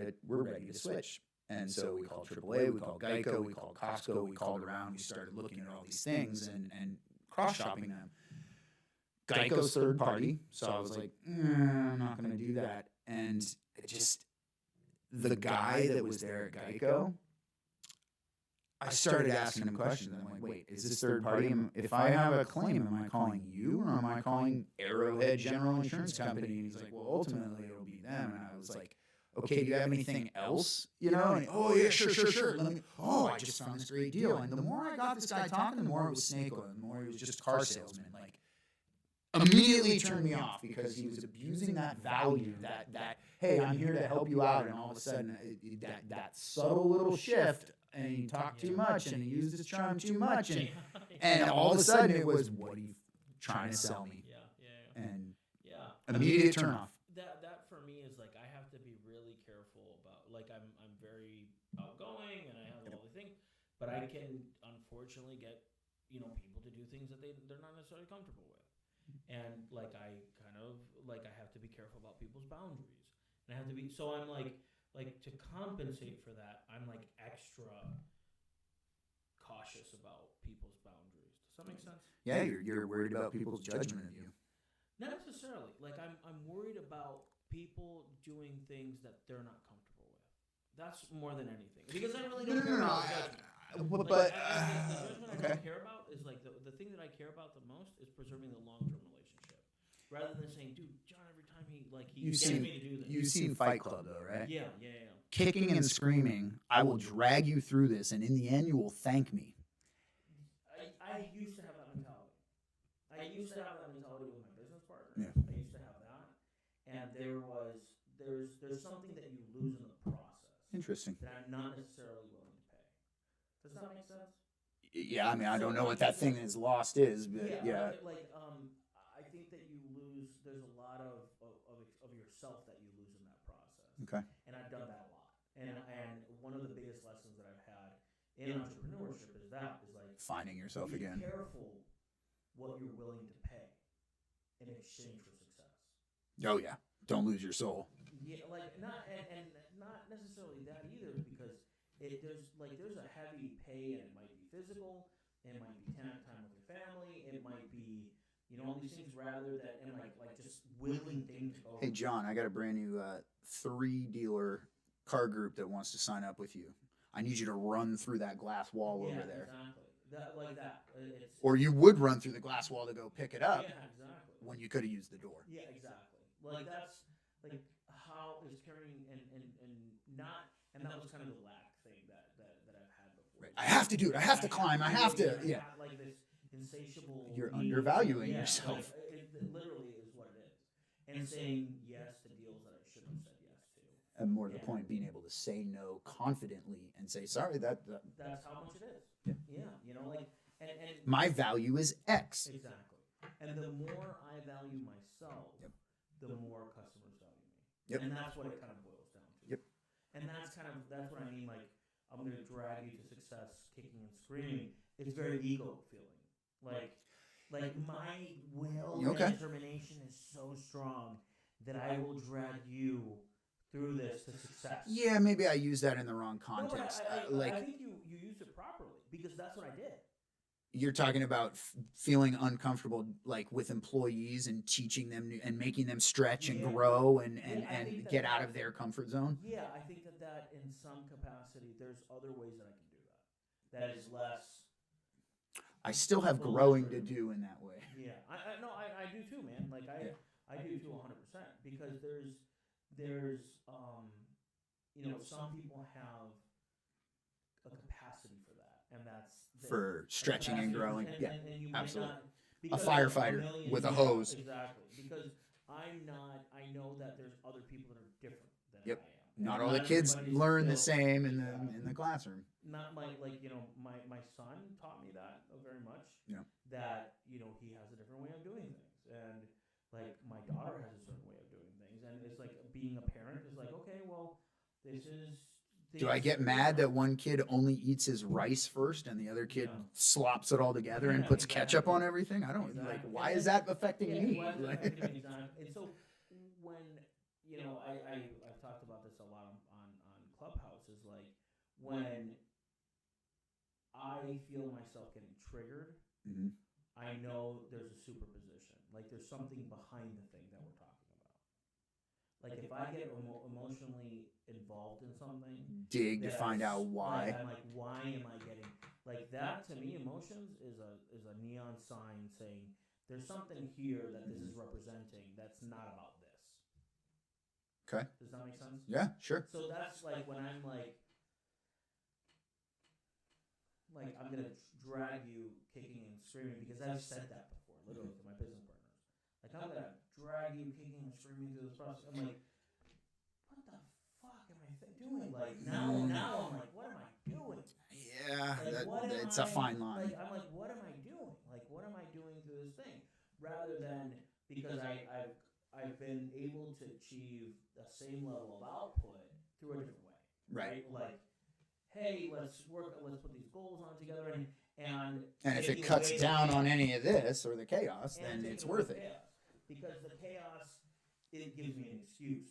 to switch. And so we called AAA, we called Geico, we called Costco, we called around, we started looking at all these things and cross-shopping them. Geico's third party, so I was like, I'm not going to do that. And it just, the guy that was there at Geico, I started asking him questions. I'm like, wait, is this third party? If I have a claim, am I calling you or am I calling Arrowhead General Insurance Company? And he's like, well, ultimately it'll be them. And I was like, okay, do you have anything else? And oh yeah, sure. I just found this great deal. And the more I got this guy talking, the more it was snake oil, the more he was just a car salesman. Like, immediately turned me off because he was abusing that value, that hey, I'm here to help you out, and all of a sudden that subtle little shift. And he talked too much, and he used his charm too much, and all of a sudden it was, what are you trying to sell me? Yeah. And yeah, immediate turn off. That for me is like I have to be really careful about. Like I'm very outgoing, and I have all the things, but I can unfortunately get people to do things that they're not necessarily comfortable with. And like I kind of like I have to be careful about people's boundaries. And I have to be so I'm like to compensate for that, I'm like extra cautious about people's boundaries. Does that make sense? Yeah, you're worried about people's judgment of you. Not necessarily. Like I'm worried about people doing things that they're not comfortable with. That's more than anything. Because I really don't care about judgment. But The judgment I okay. don't care about is like the thing that I care about the most is preserving the long term relationship, rather than saying, "Dude, John, every time he You've gets seen me to do this." you've seen Fight Club though, right? Yeah. Kicking and screaming, I will drag you through this, and in the end, you will thank me. I used to have that mentality. I used to have that mentality with my business partner. Yeah. I used to have that, and there's something that you lose in the process Interesting. that I'm not necessarily willing to pay. Does that make sense? Yeah, I mean, I don't know what that thing is lost is, but yeah. I think that you lose. There's a lot of yourself that you lose in that process. Okay. And I've done that a lot. And one of the biggest lessons that I've had in entrepreneurship is like Finding yourself be again. careful what you're willing to pay in exchange for success. Oh yeah, don't lose your soul. Yeah, like not and not necessarily that either, because there's a heavy pay, and it might be physical, it might be time with your family, it might be all these things, rather than and like just willing things over. Hey John, I got a brand new 3-dealer car group that wants to sign up with you. I need you to run through that glass wall over there. Exactly. That. Or you would run through the glass wall to go pick it up. Yeah, exactly. When you could have used the door. Yeah, exactly. Like that's like how is carrying and not, and that was kind of the lack thing that I've had before. Right. I have to do it. I have to climb. I have to. Yeah. Like this insatiable. You're undervaluing yourself. Like, it literally is what it is. And saying yes to deals that I shouldn't have said yes to. And more to the point, being able to say no confidently and say, sorry, that's how much it is. Yeah. And my value is X. Exactly. And the more I value myself, the more customers value me. Yep. And that's what it kind of boils down to. Yep. And that's what I mean, like, I'm going to drag you to success, kicking and screaming. It's very ego feeling. Like my will and determination is so strong that I will drag you through this to success. Yeah, maybe I use that in the wrong context. No, I think you used it properly, because that's what I did. You're talking about feeling uncomfortable, like with employees, and teaching them and making them stretch and grow and get out of their comfort zone. Yeah, I think that in some capacity, there's other ways that I can do that. That is less. I still have growing to do in that way. Yeah, I do too, man. Like I do too, 100%, because there's some people have a capacity for that, and that's for stretching and growing. And absolutely. A firefighter with a hose. Exactly, because I know that there's other people that are different than I am. Not all the kids learn the same in the classroom. Not my my son taught me that very much. Yeah. That he has a different way of doing things, and like my daughter has a certain way of doing things, and it's like being a parent is like, okay, well, this is. Do I get mad that one kid only eats his rice first and the other kid slops it all together and puts ketchup on everything? I don't like. Why is that affecting me? And so when I've talked about this a lot on Clubhouse, is like when I feel myself getting triggered, I know there's a superposition. Like there's something behind the thing that we're talking about. Like if I get emotionally involved in something, dig to find out why. I'm like, why am I getting like that? To me, emotions is a neon sign saying there's something here that this is representing that's not about this. Okay. Does that make sense? Yeah, sure. So that's like when I'm like I'm gonna drag you kicking and screaming, because I've said that before, literally, to my business partners. Like I'm gonna drag you kicking and screaming through this process. I'm like, what the fuck am I doing? Like now I'm like, what am I doing? Yeah, like, it's a fine line. I'm like, what am I doing? Like, what am I doing through this thing? Rather than, because I've been able to achieve the same level of output through a different way. Right. Like, hey, let's put these goals on together, And if it taking cuts away down the on any of this or the chaos, and then taking it's away worth the it. chaos. Because the chaos, it gives me an excuse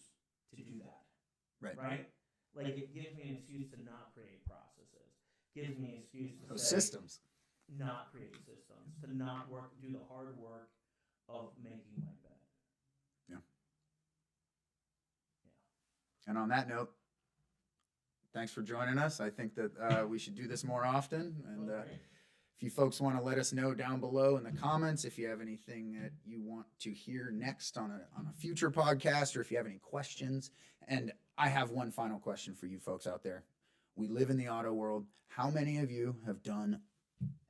to do that. Right? Like it gives me an excuse to not create processes. Gives me an excuse to Those say, systems. not create systems, to not do the hard work of making my bed. Yeah. Yeah. And on that note, thanks for joining us. I think that we should do this more often. And if you folks want to let us know down below in the comments if you have anything that you want to hear next on a future podcast, or if you have any questions. And I have one final question for you folks out there. We live in the auto world. How many of you have done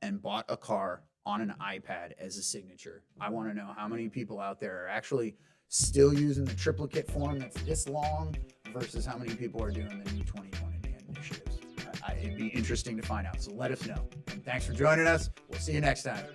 and bought a car on an iPad as a signature? I want to know how many people out there are actually still using the triplicate form that's this long versus how many people are doing the new 2020 initiatives. It'd be interesting to find out. So let us know. And thanks for joining us. We'll see you next time.